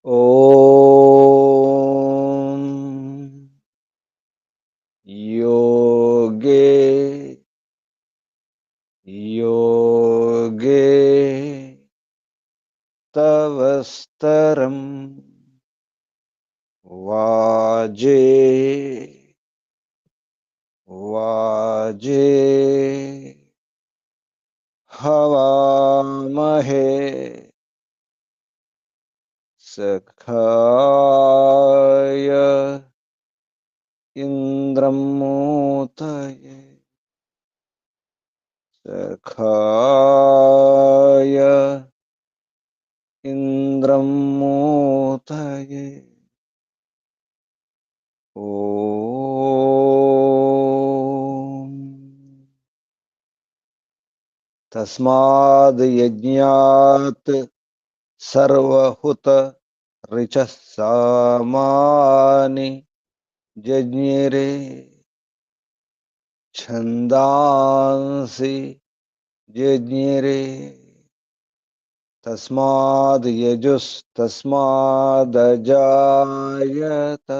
ओम योगे योगे तवस्तरम वाजे वाजे हवामहे सखाय इंद्रमोतये सखाय इंद्रमोतये ओम तस्माद् यज्ञात् सर्वहुत ऋचः सामानि जज्ञिरे छन्दांसि जज्ञिरे तस्माद् यजुस्तस्मादजायत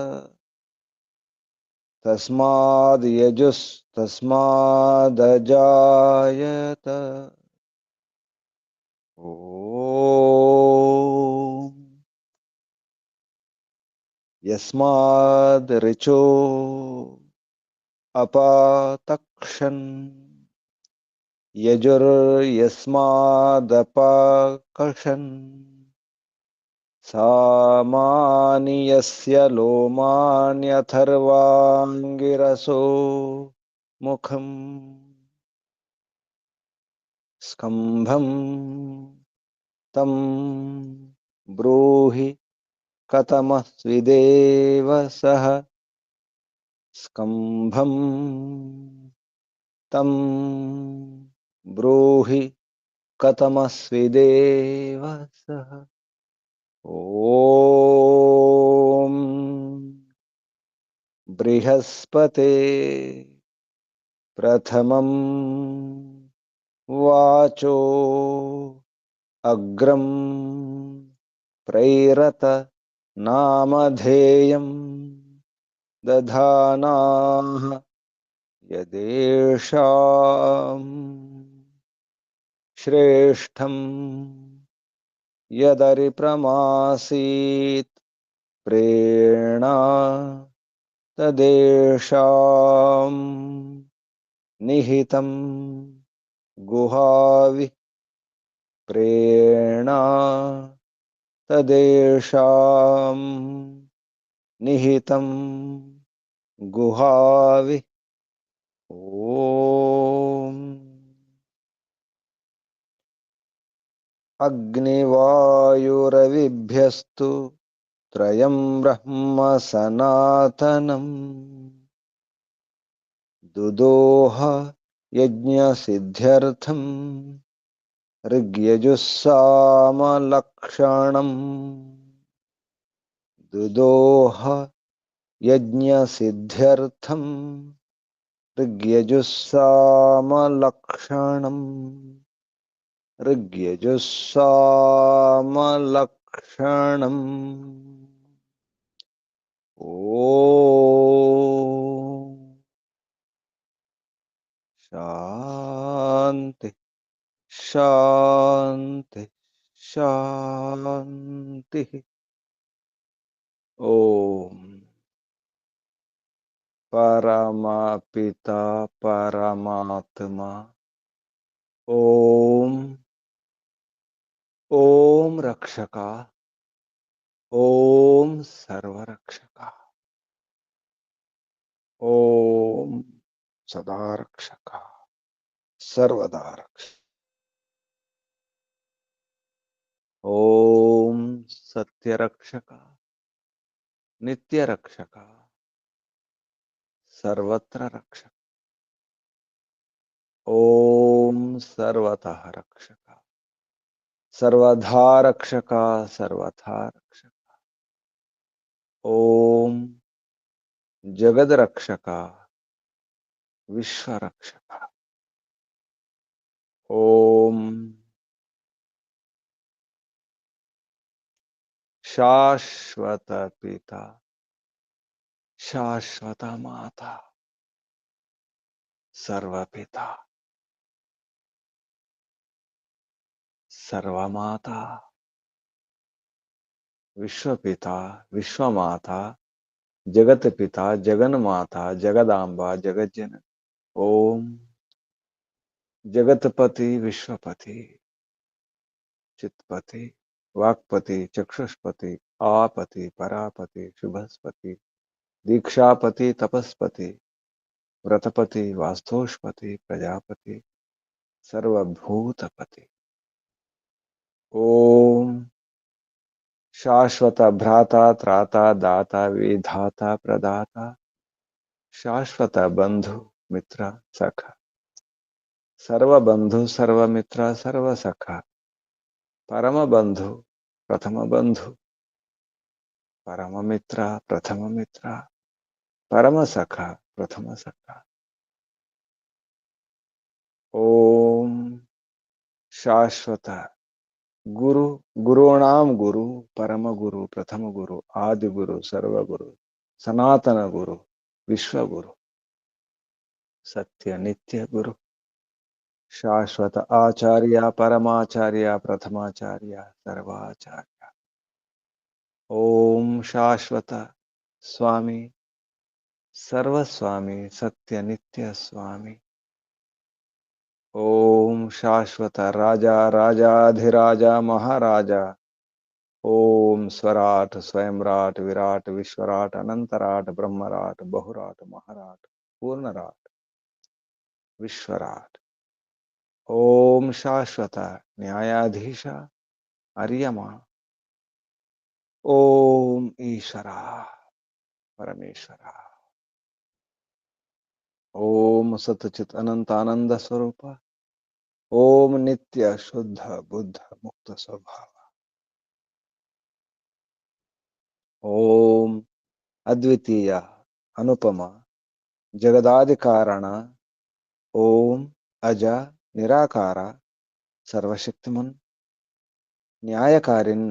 तस्माद् यजुस्तस्मादजायत ओम यस्माद् ऋचो अपातक्षन् यजुर्यस्मादपाकर्षन् सामानि यस्य लोमान्यथर्वाङ्गिरसो मुखम् स्कम्भं तं ब्रूहि कथमस्विदेव सः स्कम्भं तं ब्रूहि कथमस्विदेव सः ओम बृहस्पते प्रथमं वाचो अग्रम प्रैरत नामधेयं दधानाः यदेषां श्रेष्ठं यदरिप्रमासीत् प्रेरणा तदेषां निहितं गुहावि प्रेरणा तदेषां निहितं गुहावि ओम अग्निवायुरविभ्यस्तु त्रयं ब्रह्म सनातनम् दुदोह यज्ञसिद्ध्यर्थं ऋग्यजुस्सामलक्षणम् दुदोह यज्ञसिद्ध्यर्थं ऋग्यजुस्सामलक्षणम् ऋग्यजुस्सामलक्षणम् ओम शांति शांति शांति। ओम परमपिता परमात्मा ओम ओम रक्षका ओम सर्वरक्षका ओम सदा रक्षका सर्वदा रक्षक ओम सत्य रक्षका नित्य रक्षका सर्वत्र रक्षक ओम सर्वतः रक्षका सर्वधा रक्षका सर्वथा रक्षका ओम जगद रक्षका विश्व रक्षका ओम शाश्वत पिता, शाश्वत माता, सर्वपिता, सर्वमाता, विश्वपिता, विश्वमाता, जगत पिता, जगन माता, जगदांबा, जगज्जन। ओम जगतपति, विश्वपति, चित्पति, वाक्पति, चक्षुष्पति, आपति, परापति, शुभस्पति, दीक्षापति, तपस्पति, व्रतपति, वास्तोषपति, प्रजापति, सर्वभूतपति। ओम शाश्वत भ्राता, त्राता, दाता, विधाता, प्रदाता, शाश्वत बंधु, मित्र, सखा, सर्वबंधु, सर्वमित्र, सर्वसखा, परम बंधु, प्रथम बंधु, परम मित्र, प्रथम मित्र, परम सखा, प्रथम सखा। ओम शाश्वत गुरु, गुरूणाम गुरु, परम गुरु, प्रथम गुरु, आदि गुरु, सर्व गुरु, सनातन गुरु, विश्व गुरु, सत्य नित्य गुरु, शाश्वत आचार्य, परमाचार्य, प्रथमाचार्य, सर्वाचार्य। ओम शाश्वत स्वामी, सर्वस्वामी, सत्य नित्य स्वामी। ओम शाश्वत राजा, राजाधिराजा, महाराजा। ओम स्वराट, स्वयंराट, विराट, विश्वराट, अनंतराट, ब्रह्मराट, बहुराट, महाराट, पूर्णराट, विश्वराट। ओम शाश्वत न्यायाधीश, अर्यमा। ओम ईश्वरा, परमेश्वरा। ओम सतचित अनंत आनंद स्वरूप। ओम नित्य शुद्ध बुद्ध मुक्त स्वभाव। ओम अद्वितीय अनुपम जगदादि कारण। ओम अज निराकार सर्वशक्तिमन न्यायकारिन।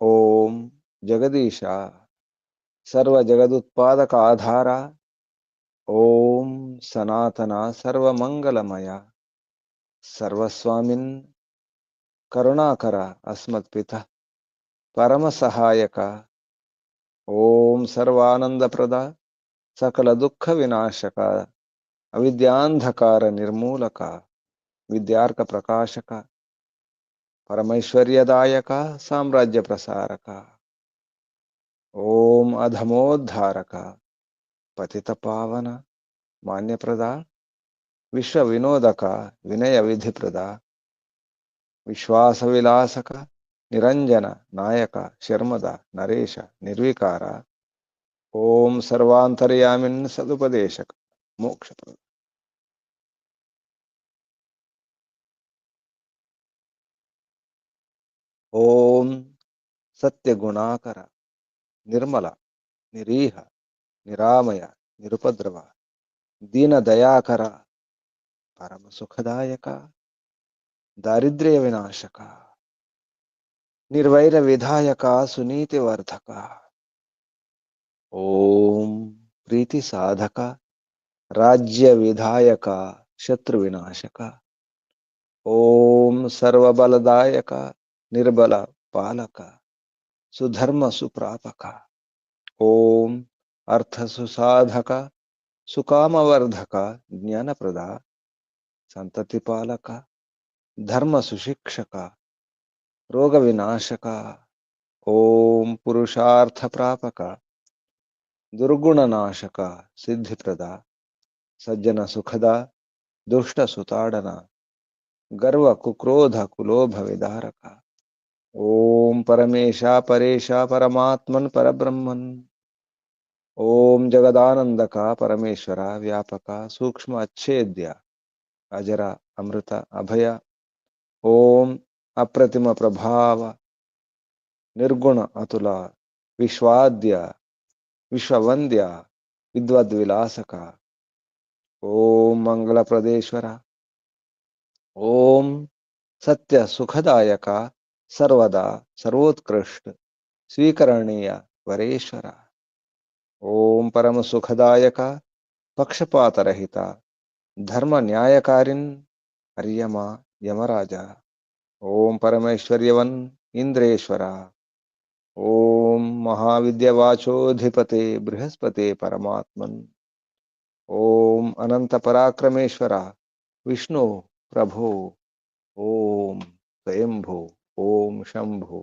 ओम जगदीशा, सर्व जगदुत्पादक आधारा। ओम सनातना, सर्वमंगलमया, सर्वस्वामिन् करुणाकर अस्मत्पिता, परम सहायक। ओम सर्वानंदप्रद, सकल दुख विनाशक, अविद्यांधकार निर्मूलक, विद्यार्क प्रकाशक, परमैश्वर्यदायक, साम्राज्य प्रसारक। ओम अधमोद्धारक, पतित पावन, मान्यप्रदा, विश्व विनोदक, विनय विधिप्रदा, विश्वास विलासक, निरंजन नायक, शर्मद नरेश, निर्विकार। ओम सर्वांतर्यामिन् सदुपदेशक, मोक्षप्रद। ओम सत्य गुणाकर, निर्मल, निरीह, निरामय, निरुपद्रव, दीन दयाकर, परम सुखदायक, दारिद्र्य विनाशक, निर्वैर विधायक, सुनीति वर्धक। ओम प्रीति साधक, राज्य विधायक, शत्रु विनाशक। ओम सर्वबलदायक, निर्बल पालक, सुधर्म सुप्रापक। ओम अर्थ सुसाधक, सुकामवर्धक, ज्ञानप्रदा, संतति पालक, धर्म सुशिक्षक, रोग विनाशक। ओम पुरुषार्थ प्रापक, दुर्गुण नाशक, सिद्धिप्रदा, सज्जन सुखदा, दुष्ट सुताड़ना, गर्व कुक्रोध कुलोभ विदारक। ओम परमेशा परेशा, परमात्मन परब्रह्मन। ओम जगदानंदक, परमेश्वरा, व्यापक, सूक्ष्म अच्छेद्य, अजर, अमृत, अभय। ओम अप्रतिम प्रभाव, निर्गुण अतुल, विश्वाद्य, विश्ववंद्य, विद्वद्विलासक। ओम मंगल प्रदेश्वर। ओम सत्य सुखदायक, सर्वदा सर्वोत्कृष्ट, स्वीकरणीय वरेश्वर। ओम परम सुखदायक पक्षपातरहित धर्म न्यायकारिन् हर्यमा यमराजा। ओम परमेश्वर्यवन इंद्रेश्वर। ओम महाविद्यवाचोधिपते बृहस्पते परमात्मन्। ओम अनंत पराक्रमेश्वर विष्णु प्रभो। ओम स्वयंभू। ओम शंभु।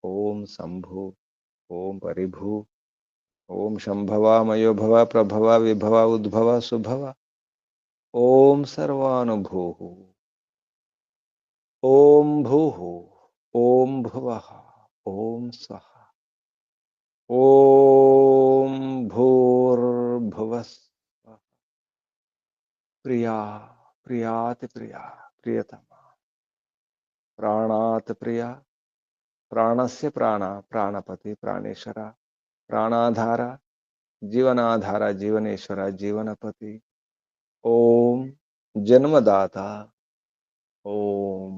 ओम शंभु। ओम परिभू। ओम शंभवा मयोभव प्रभव विभव उद्भव सुभव। ओम सर्वानुभू। ओम भूः। ओम भुवः। ओम स्वः। ओम भूर्भुवस्सुः। प्रिया प्रियाति प्रिया प्रियतमा प्राणात् प्रिया प्राणस्य प्राण प्राणपति प्राणेश्वर प्राणाधार जीवनाधार जीवनेश्वर जीवनपति। ओम जन्मदाता। ओम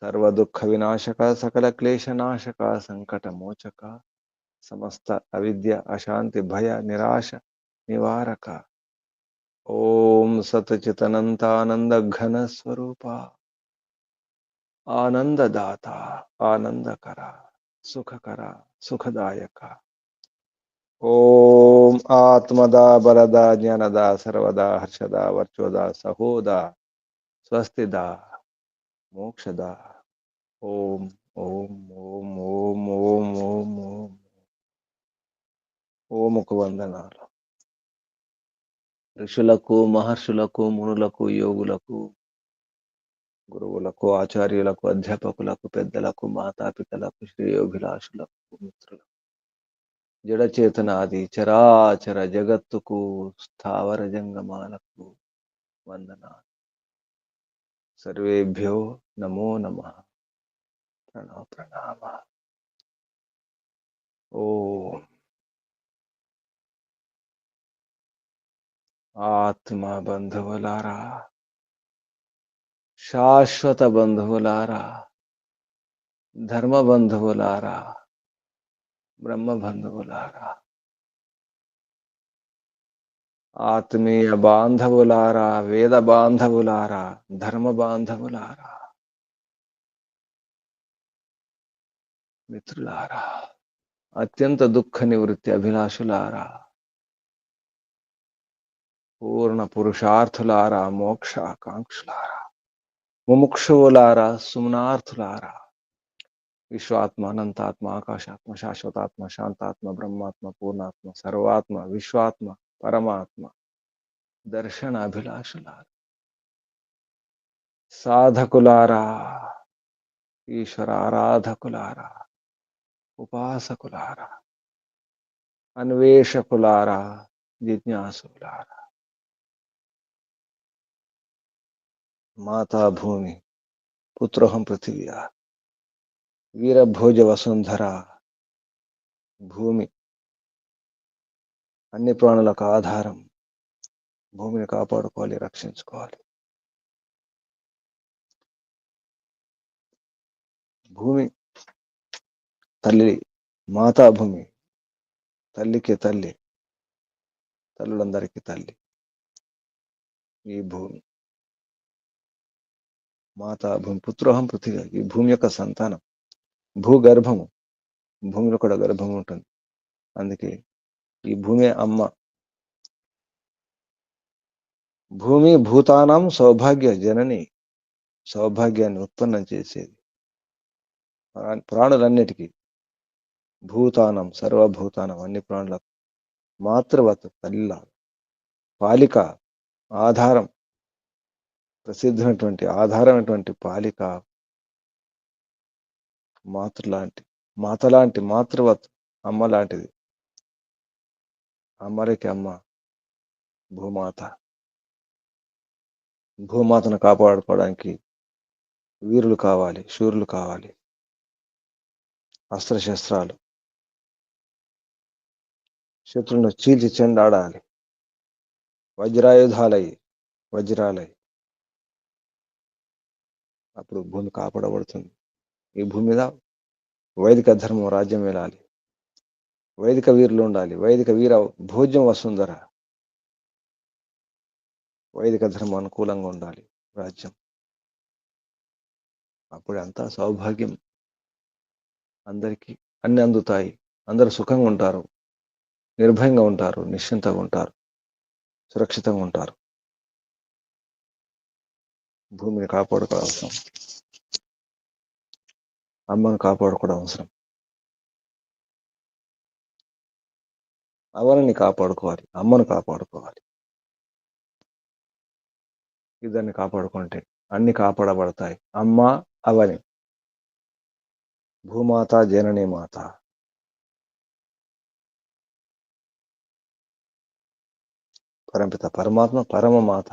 सर्व दुख विनाशक सकल क्लेश नाशक संकट मोचक समस्त अविद्या अशांति भय निराश निवारक। ओम सतचितनंतानंद घन स्वरूपा आनंददाता आनंदकरा सुखकरा सुखदायक। ओम आत्मदा बलदा ज्ञानदा सर्वदा हर्षदा वर्चोदा सहोदा स्वस्तिदा मोक्षदा। ओम ओम ओम ओम ओम ओम ओम ఓముకు వందనాలు. ఋషులకు మహర్షులకు మునులకు యోగులకు గురువులకు ఆచార్యులకు అధ్యాపకులకు పెద్దలకు మాతాపితలకు శ్రేయోభిలాషులకు మిత్రులకు జడచేతనాది చరాచర జగత్తుకు స్థావర జంగమాలకు వందనాలు. సర్వేభ్యో నమో నమః. ప్రణవ ప్రణామ. ఓం ఆత్మ బంధువులారా, శాశ్వత బంధువులారా, ధర్మ బంధువులారా, బ్రహ్మ బంధువులారా, ఆత్మీయ బాంధవులారా, వేద బాంధవులారా, ధర్మ బాంధవులారా, మిత్రులారా, అత్యంత దుఃఖ నివృత్తి అభిలాషులారా, పూర్ణ పురుషార్థులారా, మోక్షాకాంక్షులారా, ముముక్షువులారా, సుమనార్థులారా, విశ్వాత్మ అనంతాత్మ ఆకాశాత్మ శాశ్వతాత్మ శాంతాత్మ బ్రహ్మాత్మ పూర్ణాత్మ సర్వాత్మ విశ్వాత్మ పరమాత్మ దర్శన అభిలాషులారా, సాధకులారా, ఈశ్వర ఆరాధకులారా, ఉపాసకులారా, అన్వేషకులారా, జిజ్ఞాసులారా, మాతా భూమి పుత్రోహం పృథివ్యా వీరభోజ వసుంధర భూమి అన్ని ప్రాణులకు ఆధారం. భూమిని కాపాడుకోవాలి, రక్షించుకోవాలి. భూమి తల్లి, మాతా భూమి తల్లికి తల్లి, తల్లులందరికీ తల్లి ఈ భూమి. మాతా భూమి పుత్రోహం పృథివీ, ఈ భూమి యొక్క సంతానం. భూగర్భము, భూమిలో కూడా గర్భం ఉంటుంది. అందుకే ఈ భూమి అమ్మ. భూమి భూతానం సౌభాగ్య జనని, సౌభాగ్యాన్ని ఉత్పన్నం చేసేది ప్రాణులన్నిటికీ. భూతానం సర్వభూతానం అన్ని ప్రాణులకు మాతృవత్ తల్లిలా, పాలిక ఆధారం, ప్రసిద్ధమైనటువంటి ఆధారమైనటువంటి పాలిక మాతృలాంటి, మాతలాంటి, మాతృవత్ అమ్మ లాంటిది. అమ్మరికి అమ్మ భూమాత. భూమాతను కాపాడుకోవడానికి వీరులు కావాలి, శూరులు కావాలి, అస్త్రశస్త్రాలు, శత్రువును చీల్చి చెండాడాలి, వజ్రాయుధాలై వజ్రాలై. అప్పుడు భూమి కాపాడబడుతుంది. ఈ భూమి మీద వైదిక ధర్మం రాజ్యం వెళ్ళాలి, వైదిక వీరులు ఉండాలి, వైదిక వీర భోజ్యం వసుంధర, వైదిక ధర్మం అనుకూలంగా ఉండాలి రాజ్యం. అప్పుడు అంతా సౌభాగ్యం, అందరికీ అన్ని అందుతాయి, అందరూ సుఖంగా ఉంటారు, నిర్భయంగా ఉంటారు, నిశ్చింతగా ఉంటారు, సురక్షితంగా ఉంటారు. భూమిని కాపాడుకోవడం అవసరం, అమ్మను కాపాడుకోవడం అవసరం, అవని కాపాడుకోవాలి, అమ్మను కాపాడుకోవాలి. ఇద్దరిని కాపాడుకుంటే అన్ని కాపాడబడతాయి. అమ్మ అవని, భూమాత జననీ మాత. పరంపిత పరమాత్మ పరమ మాత,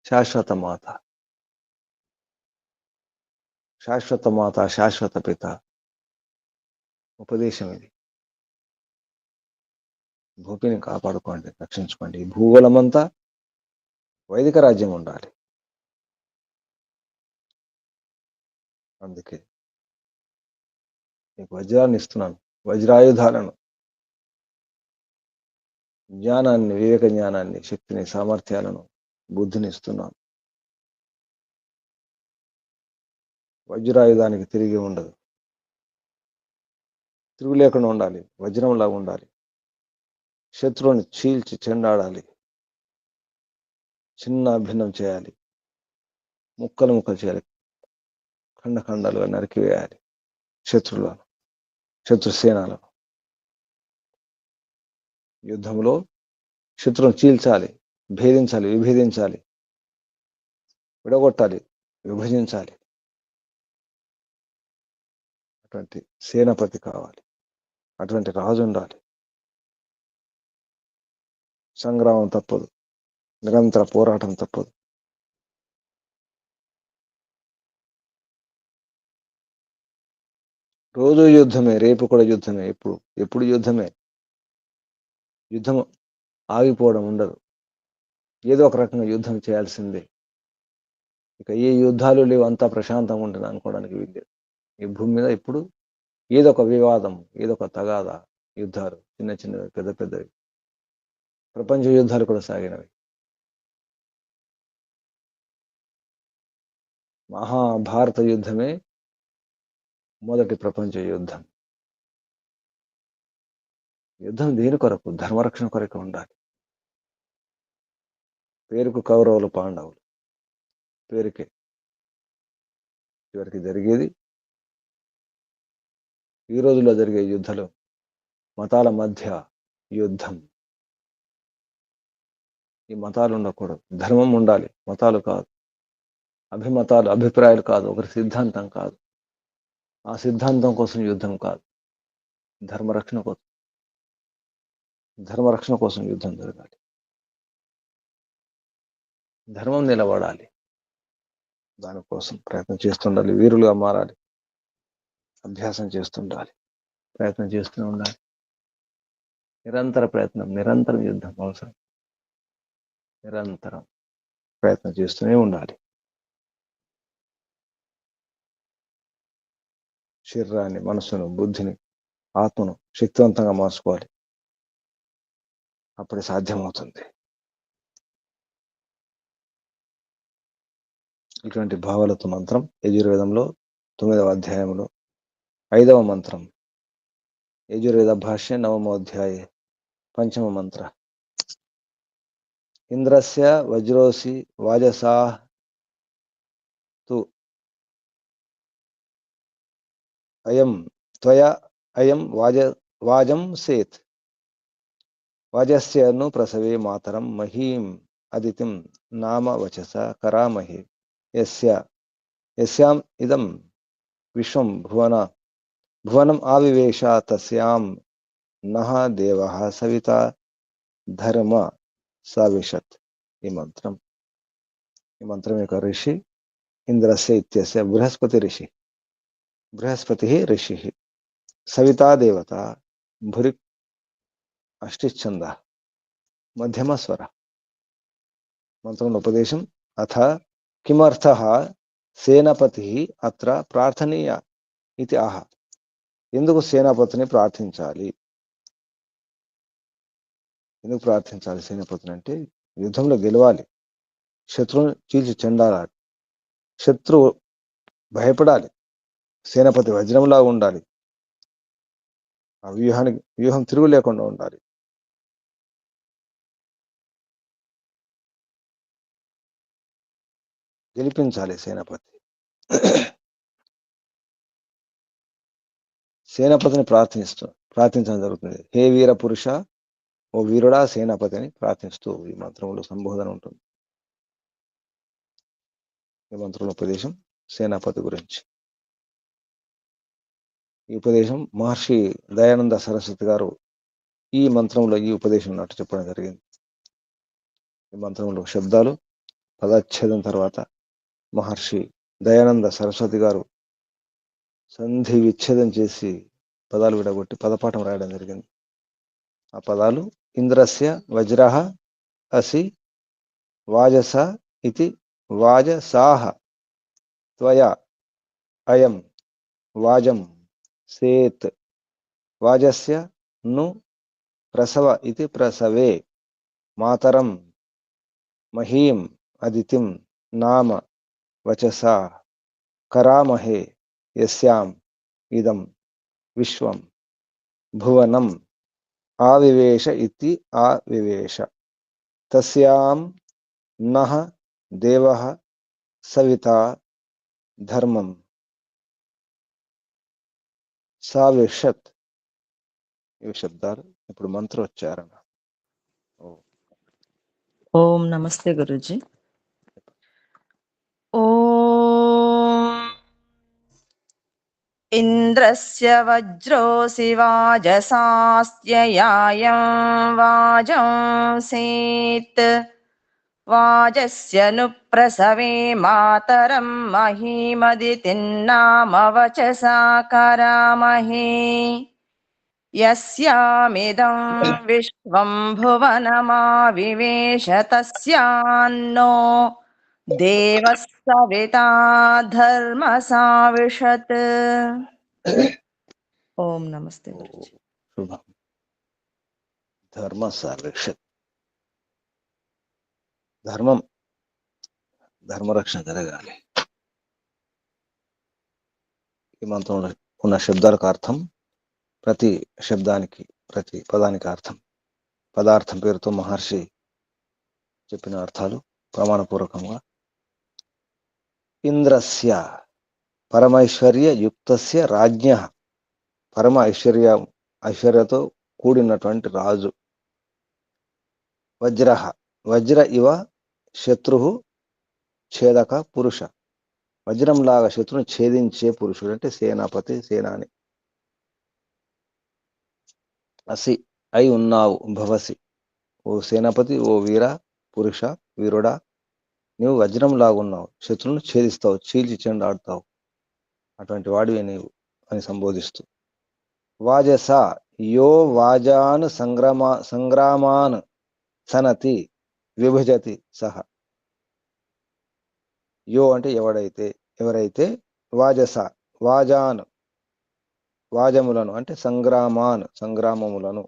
శాశ్వత మాత, శాశ్వత మాత, శాశ్వత పిత. ఉపదేశం ఇది. భూమిని కాపాడుకోండి, రక్షించుకోండి. ఈ భూగోళమంతా వైదిక రాజ్యం ఉండాలి. అందుకే నీకు వజ్రాన్ని ఇస్తున్నాను, వజ్రాయుధాలను, జ్ఞానాన్ని, వివేక జ్ఞానాన్ని, శక్తిని, సామర్థ్యాలను, బుద్ధిని ఇస్తున్నాను. వజ్రాయుధానికి తిరిగి ఉండదు, తిరుగు లేకుండా ఉండాలి, వజ్రంలా ఉండాలి. శత్రువుని చీల్చి చెండాడాలి, చిన్న భిన్నం చేయాలి, ముక్కలు ముక్కలు చేయాలి, ఖండఖండాలుగా నరికివేయాలి శత్రువులను, శత్రుసేనాలను. యుద్ధంలో శత్రువును చీల్చాలి, భేదించాలి, విభేదించాలి, విడగొట్టాలి, విభజించాలి. అటువంటి సేనాపతి కావాలి, అటువంటి రాజు ఉండాలి. సంగ్రామం తప్పదు, నిరంతర పోరాటం తప్పదు. రోజు యుద్ధమే, రేపు కూడా యుద్ధమే, ఎప్పుడు యుద్ధమే. యుద్ధం ఆగిపోవడం ఉండదు, ఏదో ఒక రకంగా యుద్ధం చేయాల్సిందే. ఇక ఏ యుద్ధాలు లేవు, అంతా ప్రశాంతంగా ఉంటుంది అనుకోవడానికి వీల్లేదు. ఈ భూమి మీద ఇప్పుడు ఏదో ఒక వివాదం, ఏదో ఒక తగాదా, యుద్ధాలు, చిన్న చిన్నవి, పెద్ద పెద్దవి, ప్రపంచ యుద్ధాలు కూడా సాగినవి. మహాభారత యుద్ధమే మొదటి ప్రపంచ యుద్ధం. యుద్ధం దేని కొరకు? ధర్మరక్షణ కొరకు ఉండాలి. పేరుకు కౌరవులు, పాండవులు, పేరుకే. చివరికి జరిగేది, ఈ రోజుల్లో జరిగే యుద్ధాలు మతాల మధ్య యుద్ధం. ఈ మతాలు ఉండకూడదు, ధర్మం ఉండాలి, మతాలు కాదు. అభిమతాలు, అభిప్రాయాలు కాదు, ఒకరి సిద్ధాంతం కాదు. ఆ సిద్ధాంతం కోసం యుద్ధం కాదు, ధర్మరక్షణ కోసం, ధర్మరక్షణ కోసం యుద్ధం జరగాలి. ధర్మం నిలబడాలి, దానికోసం ప్రయత్నం చేస్తుండాలి, వీరులుగా మారాలి, అభ్యాసం చేస్తుండాలి, ప్రయత్నం చేస్తూనే ఉండాలి. నిరంతర ప్రయత్నం, నిరంతరం యుద్ధం అవసరం. నిరంతరం ప్రయత్నం చేస్తూనే ఉండాలి. శరీరాన్ని, మనసును, బుద్ధిని, ఆత్మను శక్తివంతంగా మార్చుకోవాలి. అప్పుడే సాధ్యమవుతుంది. ఇటువంటి భావాలతో మంత్రం యజుర్వేదంలో 9వ అధ్యాయంలో 5వ మంత్రం, యజుర్వేద భాష్య 9వ అధ్యాయ 5వ మంత్ర. ఇంద్రస్య వజ్రోసి వాజసా తు అయం త్వయా అయం వాజం సేత్ వాజస్యను ప్రసవే మాతరం మహీం అదితిం నామ వచస కరామహి యస్యాం ఇదం విశ్వం భువనం ఆవివేశ తస్యాం నః దేవః సవితా ధర్మ సావిశత్. ఈ మంత్రం యొక్క ఋషి ఇంద్రస్య ఇత్యస్య బృహస్పతి ఋషి, బృహస్పతి ఋషి, సవితా దేవత, భురి అష్టిచ్ఛంద, మధ్యమ స్వర. మంత్రంలో ఉపదేశం. అథ కిమర్థః సేనపతి అత్ర ప్రార్థనీయ ఇది ఆహ. ఎందుకు సేనాపతిని ప్రార్థించాలి? ఎందుకు ప్రార్థించాలి సేనాపతిని అంటే యుద్ధంలో గెలవాలి, శత్రువుని చీల్చి చెండాలి, శత్రువు భయపడాలి, సేనాపతి వజ్రంలాగా ఉండాలి, ఆ వ్యూహం తిరుగు లేకుండా ఉండాలి. గెలిపించాలి సేనాపతి. సేనాపతిని ప్రార్థించడం జరుగుతుంది. హే వీర పురుష, ఓ వీరుడా సేనాపతి అని ప్రార్థిస్తూ ఈ మంత్రంలో సంబోధన ఉంటుంది. ఈ మంత్రంలో ఉపదేశం సేనాపతి గురించి. ఈ ఉపదేశం మహర్షి దయానంద సరస్వతి గారు ఈ మంత్రంలో ఈ ఉపదేశం నాటు చెప్పడం జరిగింది. ఈ మంత్రంలో శబ్దాలు పదచ్ఛేదం తర్వాత మహర్షి దయానంద సరస్వతి గారు సంధి విచ్ఛేదం చేసి పదాలు విడగొట్టి పదపాఠం రాయడం జరిగింది. ఆ పదాలు ఇంద్రస్య వజ్రః అసి వాజస ఇతి వాజసాః త్వయా అయం వాజం సేత్ వాజస్య ను ప్రసవ ఇతి ప్రసవే మాతరం మహీం అదితిం నామ వచసా కరామహే యస్యాం ఇదం విశ్వం భువనం ఆవివేశ ఇతి ఆవివేశ తస్యాం నః దేవః సవితా ధర్మం సావిషత్. ఇవి శబ్దాలు. ఇప్పుడు మంత్రోచ్చారణ. ఓం నమస్తే గురుజీ. ఓం ఇంద్రస్య వజ్రోసి వాజసాస్త్యయాయం వాజం సేత్ వాజస్య ను ప్రసవే మాతరం మహీమదితిన్నామ వచసా కరామహే యస్యామిదం విశ్వం భువనమావివేశ తస్యాన్నో దేవః సవితా ధర్మ సావిషత్. ఓం నమస్తే గురుజీ. శుభం. ధర్మ సావిషత్. ధర్మరక్షణ జరగాలి. ఈ మంత్రంలో ఉన్న శబ్దాలకు అర్థం, ప్రతి శబ్దానికి ప్రతి పదానికి అర్థం, పదార్థం పేరుతో మహర్షి చెప్పిన అర్థాలు ప్రమాణపూర్వకంగా. ఇంద్రస్య పరమైశ్వర్య యుక్తస్య రాజ్ఞః, పరమ ఐశ్వర్యతో కూడినటువంటి రాజు. వజ్రః వజ్ర ఇవ శత్రు ఛేదక పురుష, వజ్రంలాగా శత్రుని ఛేదించే పురుషుడు అంటే సేనాపతి, సేనాని. అసి అయి ఉన్నావు, భవసి ఓ సేనాపతి, ఓ వీర పురుష వీరుడా, నీవు వజ్రంలాగున్నావు, శత్రువును ఛేదిస్తావు, చీల్చి చెండాడుతావు, అటువంటి వాడివే నీవు అని సంబోధిస్తూ. వాజస యో వాజాన్ సంగ్రామాన్ సనతి విభజతి సహ. యో అంటే ఎవరైతే వాజస వాజాన్ వాజములను అంటే సంగ్రామములను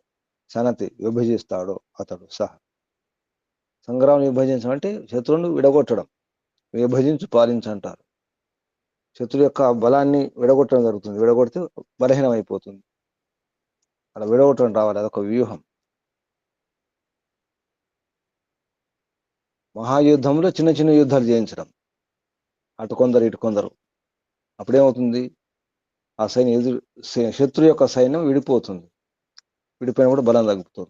సనతి విభజిస్తాడో అతడు సహ. సంగ్రామం విభజించడం అంటే శత్రువును విడగొట్టడం, విభజించు పాలించంటారు. శత్రువు యొక్క బలాన్ని విడగొట్టడం జరుగుతుంది, విడగొడితే బలహీనం అయిపోతుంది, అలా విడగొట్టడం రావాలి, అదొక వ్యూహం. మహాయుద్ధంలో చిన్న చిన్న యుద్ధాలు చేయించడం, అటు కొందరు ఇటు కొందరు, అప్పుడేమవుతుంది, ఆ శత్రు యొక్క సైన్యం విడిపోతుంది, విడిపోయిన కూడా బలం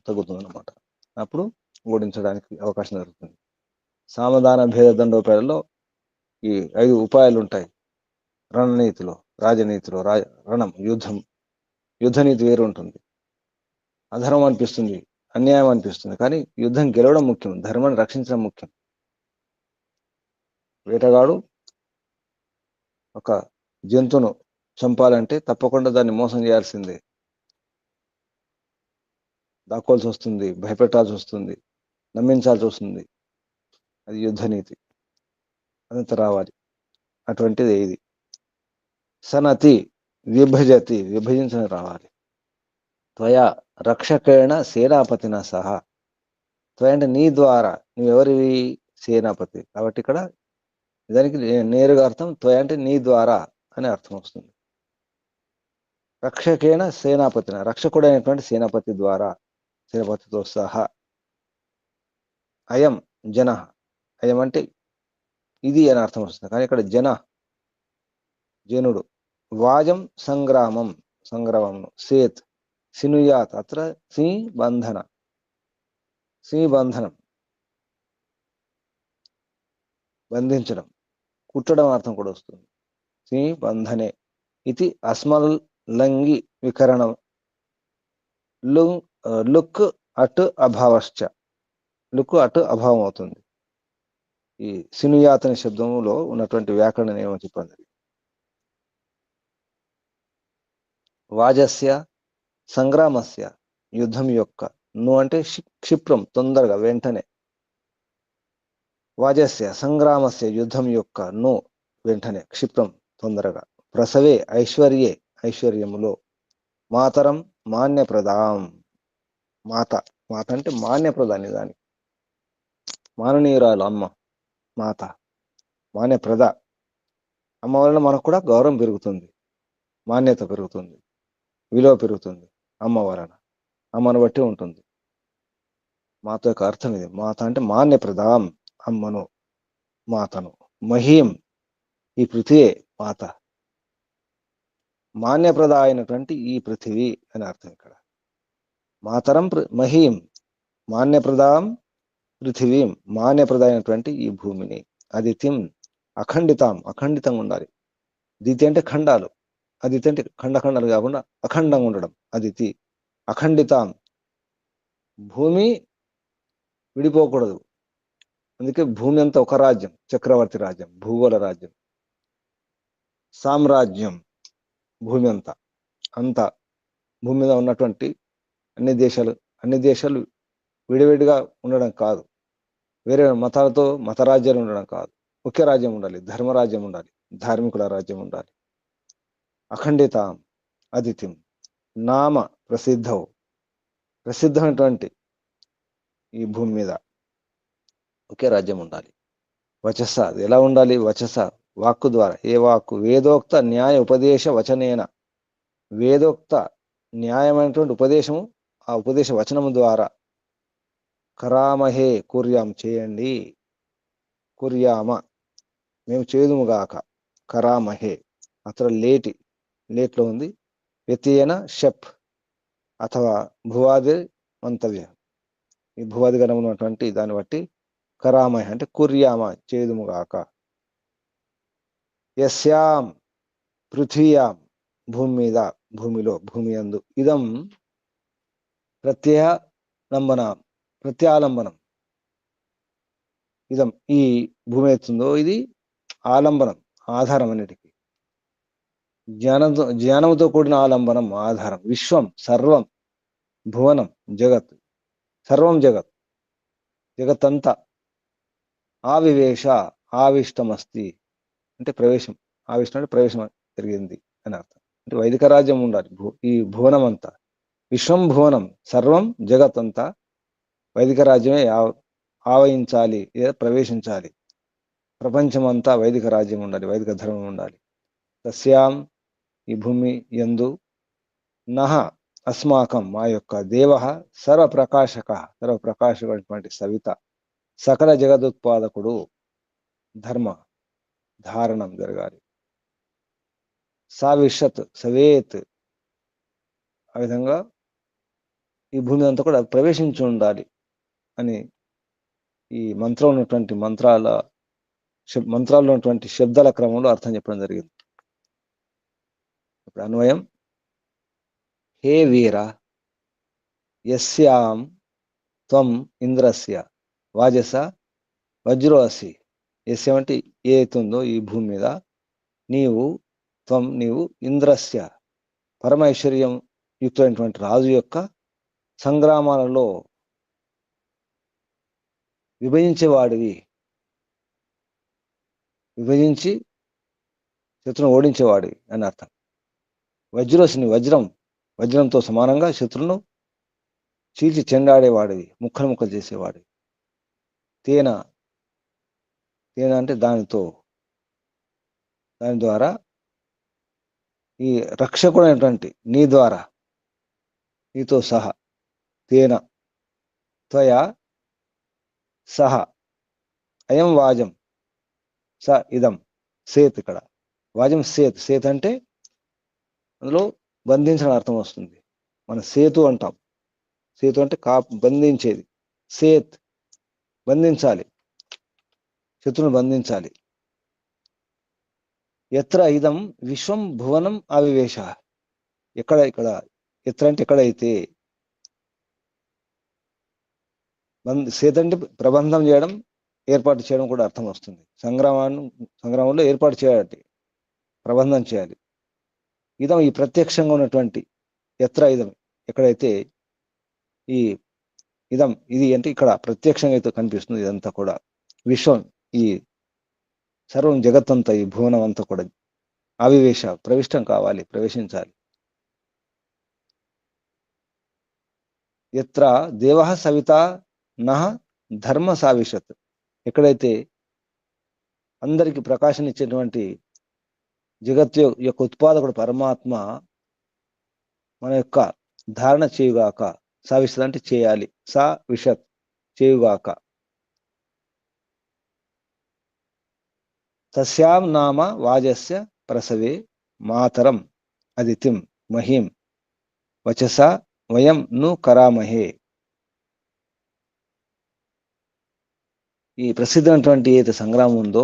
తగ్గుతుంది అన్నమాట. అప్పుడు ఓడించడానికి అవకాశం జరుగుతుంది. సామధాన భేద దండోపాయాలలో ఈ 5 ఉపాయాలు ఉంటాయి. రణనీతిలో, రాజనీతిలో రణం యుద్ధనీతి వేరు ఉంటుంది. అధర్మం అనిపిస్తుంది, అన్యాయం అనిపిస్తుంది, కానీ యుద్ధం గెలవడం ముఖ్యం, ధర్మాన్ని రక్షించడం ముఖ్యం. వేటగాడు ఒక జంతువును చంపాలంటే తప్పకుండా దాన్ని మోసం చేయాల్సిందే, దాక్కోవాల్సి వస్తుంది, భయపెట్టాల్సి వస్తుంది, నమ్మించాల్సి వస్తుంది. అది యుద్ధనీతి, అదంతా రావాలి. అటువంటిది ఇది. సనతి విభజతి విభజించని రావాలి. త్వయా రక్షకేణ సేనాపతిన సహా. త్వయ అంటే నీ ద్వారా, నువ్వెవరివి? సేనాపతి. కాబట్టి ఇక్కడ దానికి నేరుగా అర్థం త్వయ అంటే నీ ద్వారా అని అర్థం వస్తుంది. రక్షకేణ సేనాపతిన, రక్షకుడైనటువంటి సేనాపతి ద్వారా, సేనాపతితో సహా. అయం జన, అయం అంటే ఇది అని అర్థం వస్తుంది, కానీ ఇక్కడ జన జనుడు. వాజం సంగ్రామం, సంగ్రామం సేత్ సినుయాత్, అత్ర సి బంధన, సి బంధనం బంధించడం, కుట్టడం అర్థం కూడా వస్తుంది. సి బంధనే ఇది అస్మల్లంగి వికరణం లుక్ అటు అభావశ్చ, లుక్ అటు అభావం అవుతుంది. ఈ సినుయాత్ అనే శబ్దంలో ఉన్నటువంటి వ్యాకరణ నియమం చెప్పండి. వాజస్య సంగ్రామస్య, యుద్ధం యొక్క. ను అంటే క్షిప్రం, తొందరగా, వెంటనే. వాజస్య సంగ్రామస్య, యుద్ధం యొక్క. ను వెంటనే, క్షిప్రం, తొందరగా. ప్రసవే ఐశ్వర్యే, ఐశ్వర్యములో. మాతరం మాన్యప్రదాం, మాత. మాత అంటే మాన్యప్రదాన్ని, దానికి మాననీయురాలు అమ్మ, మాత. మాన్యప్రద, అమ్మ వలన మనకు కూడా గౌరవం పెరుగుతుంది, మాన్యత పెరుగుతుంది, విలువ పెరుగుతుంది. అమ్మ వలన, అమ్మను బట్టి ఉంటుంది. మాత యొక్క అర్థం ఇది. మాత అంటే మాన్యప్రదాం, అమ్మను, మాతను. మహీం, ఈ పృథివే మాత. మాన్యప్రద అయినటువంటి ఈ పృథివీ అని అర్థం ఇక్కడ. మాతరం మహీం, మాన్యప్రదాం పృథివీం, మాన్యప్రద అయినటువంటి ఈ భూమిని. అదితిం అఖండితాం, అఖండితంగా ఉండాలి. దితి అంటే ఖండాలు, అదితి అంటే ఖండాలు కాకుండా అఖండంగా ఉండడం. అదితి అఖండితాం, భూమి విడిపోకూడదు. అందుకే భూమి అంతా ఒక రాజ్యం, చక్రవర్తి రాజ్యం, భూగోళ రాజ్యం, సామ్రాజ్యం. భూమి అంతా, అంతా భూమి మీద ఉన్నటువంటి అన్ని దేశాలు విడివిడిగా ఉండడం కాదు, వేరే మతాలతో మతరాజ్యాలు ఉండడం కాదు. ఒకే రాజ్యం ఉండాలి, ధర్మరాజ్యం ఉండాలి, ధార్మికుల రాజ్యం ఉండాలి. అఖండితాం అదితిం నామ ప్రసిద్ధం, ప్రసిద్ధమైనటువంటి ఈ భూమి మీద ఒకే రాజ్యం ఉండాలి. వచస, అది ఎలా ఉండాలి? వచస వాక్కు ద్వారా. ఏ వాక్కు? వేదోక్త న్యాయ ఉపదేశ వచనేన, వేదోక్త న్యాయమైనటువంటి ఉపదేశము, ఆ ఉపదేశ వచనము ద్వారా. కరామహే, కుర్యాం చేయండి, కుర్యామ మేము చేదుముగాక. కరామహే, అతను లేట్లో ఉంది. వ్యతియేన షప్ అథవా భువాది మంతవ్య, ఈ భువాది గణం ఉన్నటువంటి దాన్ని బట్టి కరామహే అంటే కుర్యామ చేదుముగాక. యస్యాం పృథ్వీయాం, భూమి మీద, భూమిలో, భూమి యందు. ఇదం ప్రత్యాలంబనం. ఇదం ఈ భూమి ఎత్తుందో ఇది ఆలంబనం, ఆధారం అన్నిటికీ. జ్ఞానంతో కూడిన ఆలంబనం, ఆధారం. విశ్వం సర్వం, భువనం జగత్, సర్వం జగత్, జగత్తంతా. ఆవివేశ ఆవిష్టమస్తి అంటే ప్రవేశం, ఆవిష్టం అంటే ప్రవేశం జరిగింది అని అర్థం. అంటే వైదిక రాజ్యం ఉండాలి ఈ భువనం అంతా. విశ్వం భువనం సర్వం జగత్ అంతా వైదిక రాజ్యమే ఆవహించాలి, ప్రవేశించాలి. ప్రపంచం అంతా వైదిక రాజ్యం ఉండాలి, వైదిక ధర్మం ఉండాలి. తస్యాం, ఈ భూమి యందు. నహ అస్మాకం, మా యొక్క. దేవ సర్వప్రకాశకమైనటువంటి సవిత, సకల జగదుత్పాదకుడు. ధర్మ ధారణం జరగాలి. సావిషత్ సవేత్, ఆ విధంగా ఈ భూమి అంతా కూడా ప్రవేశించి ఉండాలి అని ఈ మంత్రంలో ఉన్నటువంటి మంత్రాల్లో ఉన్నటువంటి శబ్దాల క్రమంలో అర్థం చెప్పడం జరిగింది. ఇప్పుడు అన్వయం. హే వీర, యస్యాం త్వం ఇంద్రస్య వాజస వజ్రో అసి. యస్యం అంటే ఏతుందో ఈ భూమి మీద. నీవు త్వం నీవు ఇంద్రస్య పరమైశ్వర్యం యుక్తమైనటువంటి రాజు యొక్క సంగ్రామాలలో విభజించేవాడివి, విభజించి శత్రువును ఓడించేవాడివి అని అర్థం. వజ్రోసిని వజ్రంతో సమానంగా శత్రులను చీల్చి చెండాడేవాడివి, ముక్కలు ముక్కలు చేసేవాడివి. తేన అంటే దాని ద్వారా ఈ రక్షకుడైనటువంటి నీ ద్వారా, నీతో సహా, తేన త్వయా సహ అయం వాజం స ఇదం సేత్. ఇక్కడ వాజం సేత్ అంటే అందులో బంధించడం అర్థం వస్తుంది. మన సేతు అంటాం. సేతు అంటే బంధించేది. సేత్ బంధించాలి, శత్రువును బంధించాలి. ఎత్ర ఇదం విశ్వం భువనం అవివేశ. ఇక్కడ ఎత్ర అంటే ఎక్కడైతే, సేత్ అంటే ప్రబంధం చేయడం, ఏర్పాటు చేయడం కూడా అర్థం వస్తుంది. సంగ్రామంలో ఏర్పాటు చేయాలి, ప్రబంధం చేయాలి. ఇదం ఈ ప్రత్యక్షంగా ఉన్నటువంటి, ఎత్ర ఇదం ఎక్కడైతే, ఈ ఇదం ఇది అంటే ఇక్కడ ప్రత్యక్షంగా అయితే కనిపిస్తుంది. ఇదంతా కూడా విశ్వం, ఈ సర్వం జగత్తంతా, ఈ భువనం అంతా కూడా అవివేశ ప్రవిష్టం కావాలి, ప్రవేశించాలి. ఎత్ర దేవ సవిత నహ ధర్మ సావిశత్. ఎక్కడైతే అందరికి ప్రకాశం ఇచ్చేటువంటి జగత్తు యొక్క ఉత్పాదకుడు పరమాత్మ మన యొక్క ధారణ చేయుగాక. సావిశత్ అంటే చేయాలి, సా విషత్ చేయుగాక. తస్యాం నామ వాజస్య ప్రసవే మాతరం అదితిం మహిం వచస వయం ను కరామహే. ఈ ప్రసిద్ధమైనటువంటి ఏదైతే సంగ్రామం ఉందో,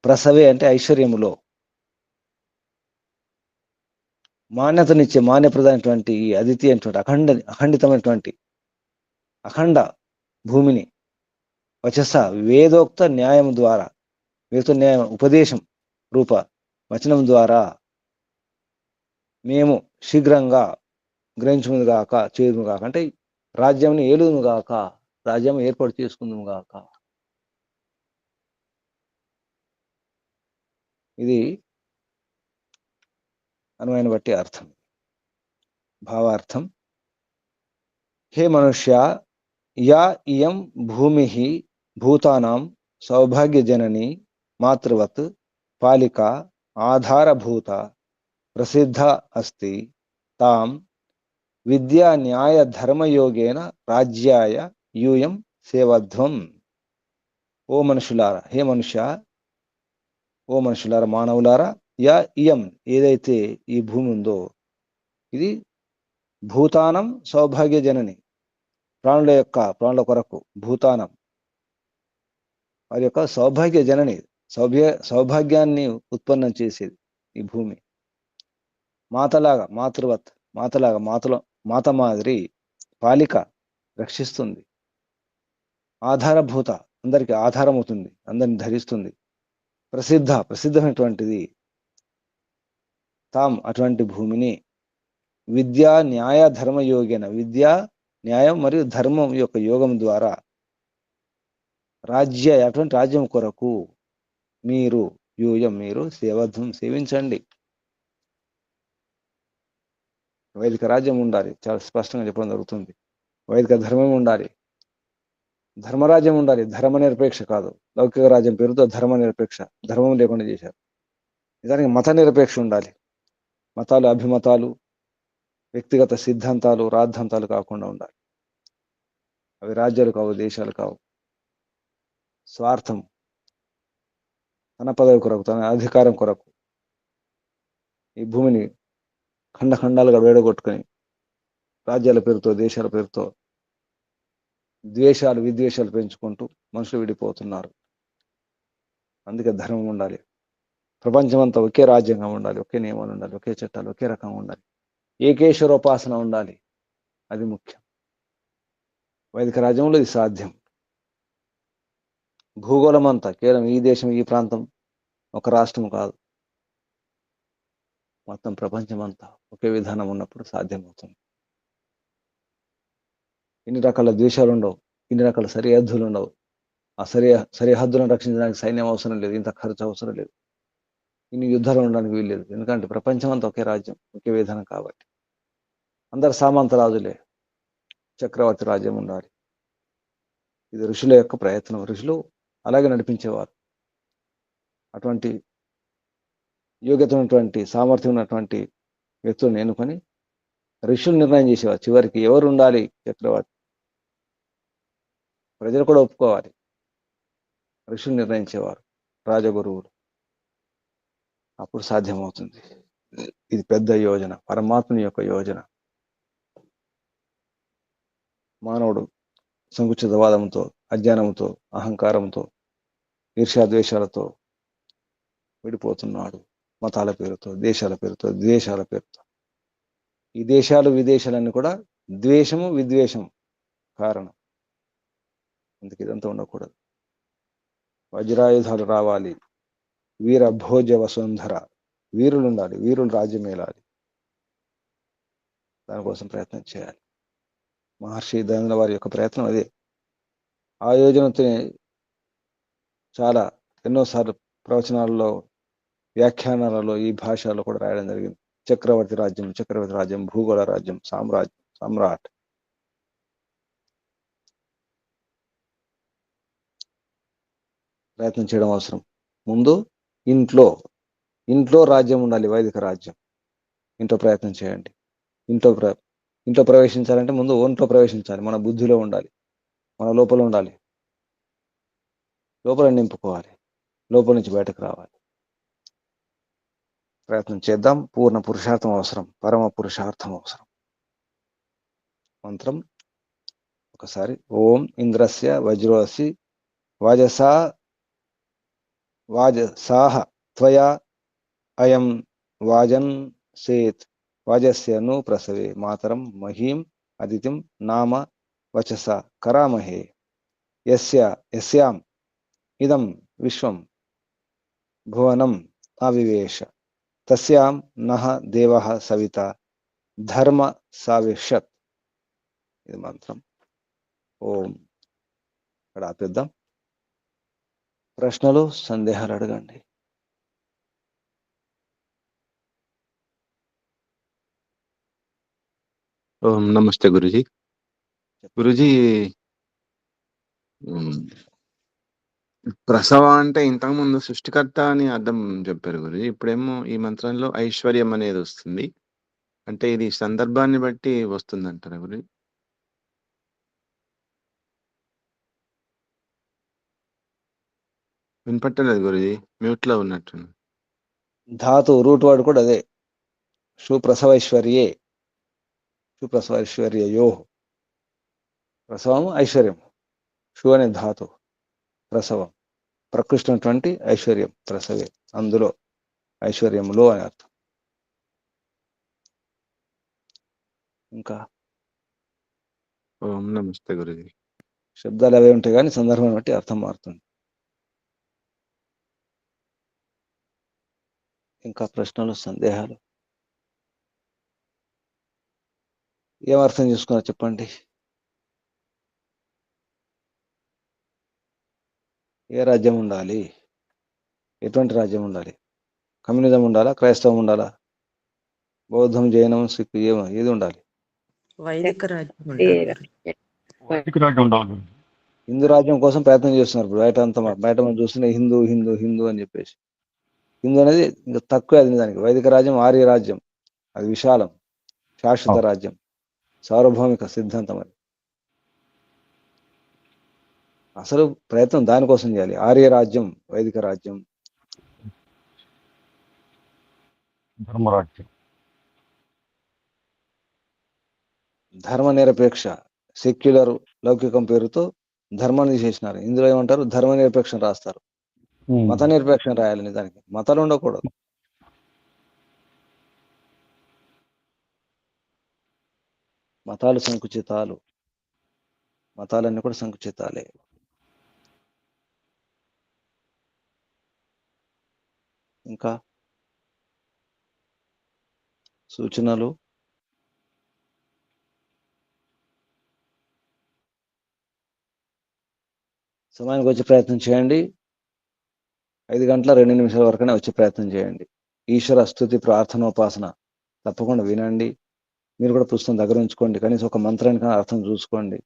ప్రసవే అంటే ఐశ్వర్యములో, మాన్యతనిచ్చే మాన్యప్రదమైనటువంటి ఈ అదితి అనేటువంటి అఖండితమైనటువంటి అఖండ భూమిని, వచస వేదోక్త న్యాయం ద్వారా, వేద న్యాయం ఉపదేశం రూప వచనం ద్వారా మేము శీఘ్రంగా గ్రహించుకుంది గాక, చేయుదుము గాక. అంటే రాజ్యం ఏలుదుము గాక, రాజ్యం ఏర్పాటు చేసుకుందుము గాక. ఇది అనువైన బట్టి అర్థం, భావార్థం. హే మనుష్య, యా ఇయం భూమి భూతానాం సౌభాగ్యజనని మాతృవత్ పాలిక ఆధారభూత ప్రసిద్ధ అస్తి తాం విద్యా న్యాయ ధర్మయోగేన రాజ్యాయ యూయం సేవధ్వం. ఓ మనుషులారా, హే మనుష్య, ఓ మనుషులారా, మానవులారా, యా ఇయం ఏదైతే ఈ భూమి ఉందో, ఇది భూతానం సౌభాగ్య జనని, ప్రాణుల కొరకు, భూతానం వారి యొక్క సౌభాగ్య జనని, సౌభాగ్యాన్ని ఉత్పన్నం చేసేది ఈ భూమి. మాతలాగా, మాత మాదిరి పాలిక రక్షిస్తుంది. ఆధారభూత అందరికి ఆధారం అవుతుంది, అందరిని ధరిస్తుంది. ప్రసిద్ధమైనటువంటిది. తాం అటువంటి భూమిని విద్యా న్యాయ ధర్మ యోగేన, విద్యా న్యాయం మరియు ధర్మం యొక్క యోగం ద్వారా అటువంటి రాజ్యం కొరకు మీరు మీరు సేవించండి. వైదిక రాజ్యం ఉండాలి, చాలా స్పష్టంగా చెప్పడం జరుగుతుంది. వైదిక ధర్మం ఉండాలి, ధర్మరాజ్యం ఉండాలి. ధర్మ నిరపేక్ష కాదు. లౌకిక రాజ్యం పేరుతో ధర్మ నిరపేక్ష, ధర్మం లేకుండా చేశారు. నిజానికి మత నిరపేక్ష ఉండాలి. మతాలు, అభిమతాలు, వ్యక్తిగత సిద్ధాంతాలు, రాద్ధాంతాలు కాకుండా ఉండాలి. అవి రాజ్యాలు కావు, దేశాలు కావు. స్వార్థం, తన పదవి కొరకు, తన అధికారం కొరకు ఈ భూమిని ఖండాలుగా వేడగొట్టుకొని రాజ్యాల పేరుతో, దేశాల పేరుతో విద్వేషాలు పెంచుకుంటూ మనుషులు విడిపోతున్నారు. అందుకే ధర్మం ఉండాలి. ప్రపంచమంతా ఒకే రాజ్యంగా ఉండాలి, ఒకే నియమాలు ఉండాలి, ఒకే చట్టాలు, ఒకే రకంగా ఉండాలి. ఏకేశ్వరోపాసన ఉండాలి, అది ముఖ్యం. వైదిక రాజ్యంలో ఇది సాధ్యం. భూగోళం అంతా కేవలం ఈ దేశం, ఈ ప్రాంతం, ఒక రాష్ట్రం కాదు, మొత్తం ప్రపంచం అంతా ఒకే విధానం ఉన్నప్పుడు సాధ్యమవుతుంది. ఇన్ని రకాల ద్వేషాలు ఉండవు, ఇన్ని రకాల సరిహద్దులు ఉండవు. ఆ సరిహద్దులను రక్షించడానికి సైన్యం అవసరం లేదు, ఇంత ఖర్చు అవసరం లేదు. ఇన్ని యుద్ధాలు ఉండడానికి వీల్లేదు. ఎందుకంటే ప్రపంచం అంతా ఒకే రాజ్యం, ఒకే విధానం కాబట్టి. అందరు సామంత రాజులే, చక్రవర్తి రాజ్యం ఉండాలి. ఇది ఋషుల యొక్క ప్రయత్నం. ఋషులు అలాగే నడిపించేవారు. అటువంటి యోగ్యత ఉన్నటువంటి, సామర్థ్యం ఉన్నటువంటి వ్యక్తులను ఎన్నుకొని ఋషులు నిర్ణయం చేసేవారు. చివరికి ఎవరు ఉండాలి చక్రవర్తి, ప్రజలు కూడా ఒప్పుకోవాలి. ఋషులు నిర్ణయించేవారు, రాజగురువులు. అప్పుడు సాధ్యమవుతుంది. ఇది పెద్ద యోజన, పరమాత్ముని యొక్క యోజన. మానవుడు సంకుచితవాదంతో, అజ్ఞానంతో, అహంకారంతో, ఈర్ష్యాద్వేషాలతో విడిపోతున్నాడు. మతాల పేరుతో, దేశాల పేరుతో, ద్వేషాల పేరుతో. ఈ దేశాలు విదేశాలన్నీ కూడా ద్వేషము విద్వేషం కారణం. అందుకే ఇదంతా ఉండకూడదు. వజ్రాయుధాలు రావాలి, వీర భోజ వసుంధర, వీరులు ఉండాలి, వీరులు రాజ్యం ఏలాలి. దానికోసం ప్రయత్నం చేయాలి. మహర్షి దయానంద వారి యొక్క ప్రయత్నం అదే. ఆ యోజనతో చాలా ఎన్నోసార్లు ప్రవచనాలలో, వ్యాఖ్యానాలలో ఈ భాషలో కూడా రాయడం జరిగింది. చక్రవర్తి రాజ్యం, చక్రవర్తి రాజ్యం, భూగోళ రాజ్యం, సామ్రాజ్యం, సమ్రాట్. ప్రయత్నం చేయడం అవసరం. ముందు ఇంట్లో రాజ్యం ఉండాలి, వైదిక రాజ్యం. ఇంట్లో ప్రయత్నం చేయండి. ఇంట్లో ప్రవేశించాలంటే ముందు ఒంట్లో ప్రవేశించాలి. మన బుద్ధిలో ఉండాలి, మన లోపల ఉండాలి. లోపల నింపుకోవాలి, లోపల నుంచి బయటకు రావాలి. ప్రయత్నం చేద్దాం. పూర్ణ పురుషార్థం అవసరం, పరమ పురుషార్థం అవసరం. మంత్రం ఒకసారి. ఓం ఇంద్రస్య వజ్రోసి వాజసాహ త్వయా అయం వాజన్ సేత్ వాజస్య ను ప్రసవే మాతరం మహీం అదితిం నామ వచస కరామహే యస్యాం ఇదం విశ్వం భువనం అవివేశ తస్యాం నః దేవః సవిత ధర్మ సావిషత్. ఇది మంత్రం. ఓం. ఇక్కడ ఆపేద్దాం. ప్రశ్నలు, సందేహాలు అడగండి. ఓం నమస్తే గురుజీ. గురుజీ, ప్రసవ అంటే ఇంతకుముందు సృష్టికర్త అని అర్థం చెప్పారు గురుజీ. ఇప్పుడేమో ఈ మంత్రంలో ఐశ్వర్యం అనేది వస్తుంది. అంటే ఇది సందర్భాన్ని బట్టి వస్తుందంటారా గురుజీ? వినపట్టలేదు గురుజీ, మ్యూట్ లో ఉన్నట్టు. ధాతు రూట్ వర్డ్ కూడా అదే. సుప్రసవైశ్వర్యే, సుప్రసవైశ్వర్యయో. ప్రసవం ఐశ్వర్యం. షు అనే ధాతు ప్రసవం. ప్రకృష్టమైనటువంటి ఐశ్వర్యం ప్రసవే. అందులో ఐశ్వర్యంలో అని అర్థం. ఇంకా ఓం నమస్తే గురుజీ. శబ్దాలు అవే ఉంటాయి కానీ సందర్భం బట్టి అర్థం మారుతుంది. ఇంకా ప్రశ్నలు, సందేహాలు? ఏం అర్థం చేసుకున్నారు చెప్పండి. ఏ రాజ్యం ఉండాలి? ఎటువంటి రాజ్యం ఉండాలి? కమ్యూనిజం ఉండాలా, క్రైస్తవం ఉండాలా, బౌద్ధం, జైనం, సిక్, ఏది ఉండాలి? వైదిక రాజ్యం ఉండాలి. హిందూ రాజ్యం కోసం ప్రయత్నం చేస్తున్నారు. బయట మనం చూస్తున్న హిందూ హిందూ హిందూ అని చెప్పేసి. హిందూ అనేది ఇంకా తక్కువ. అది దానికి వైదిక రాజ్యం, ఆర్య రాజ్యం. అది విశాలం, శాశ్వత రాజ్యం, సార్వభౌమిక సిద్ధాంతం. అది అసలు ప్రయత్నం దానికోసం చేయాలి. ఆర్య రాజ్యం, వైదిక రాజ్యం, ధర్మరాజ్యం. ధర్మ నిరపేక్ష, సెక్యులర్, లౌకికం పేరుతో ధర్మాన్ని చేసినారు. ఇందులో ఏమంటారు? ధర్మ నిరపేక్షం రాస్తారు. మత నిరపేక్షం రాయాలని. దానికి మతాలు ఉండకూడదు. మతాలు సంకుచితాలు. మతాలన్నీ కూడా సంకుచితాలే. ఇంకా సూచనలు? సమయానికి వచ్చే ప్రయత్నం చేయండి. 5 గంటల 2 నిమిషాల వరకనే వచ్చే ప్రయత్నం చేయండి. ఈశ్వర స్తుతి ప్రార్థనోపాసన తప్పకుండా వినండి. మీరు కూడా పుస్తకం దగ్గర ఉంచుకోండి. కనీసం ఒక మంత్రానికి అర్థం చూసుకోండి.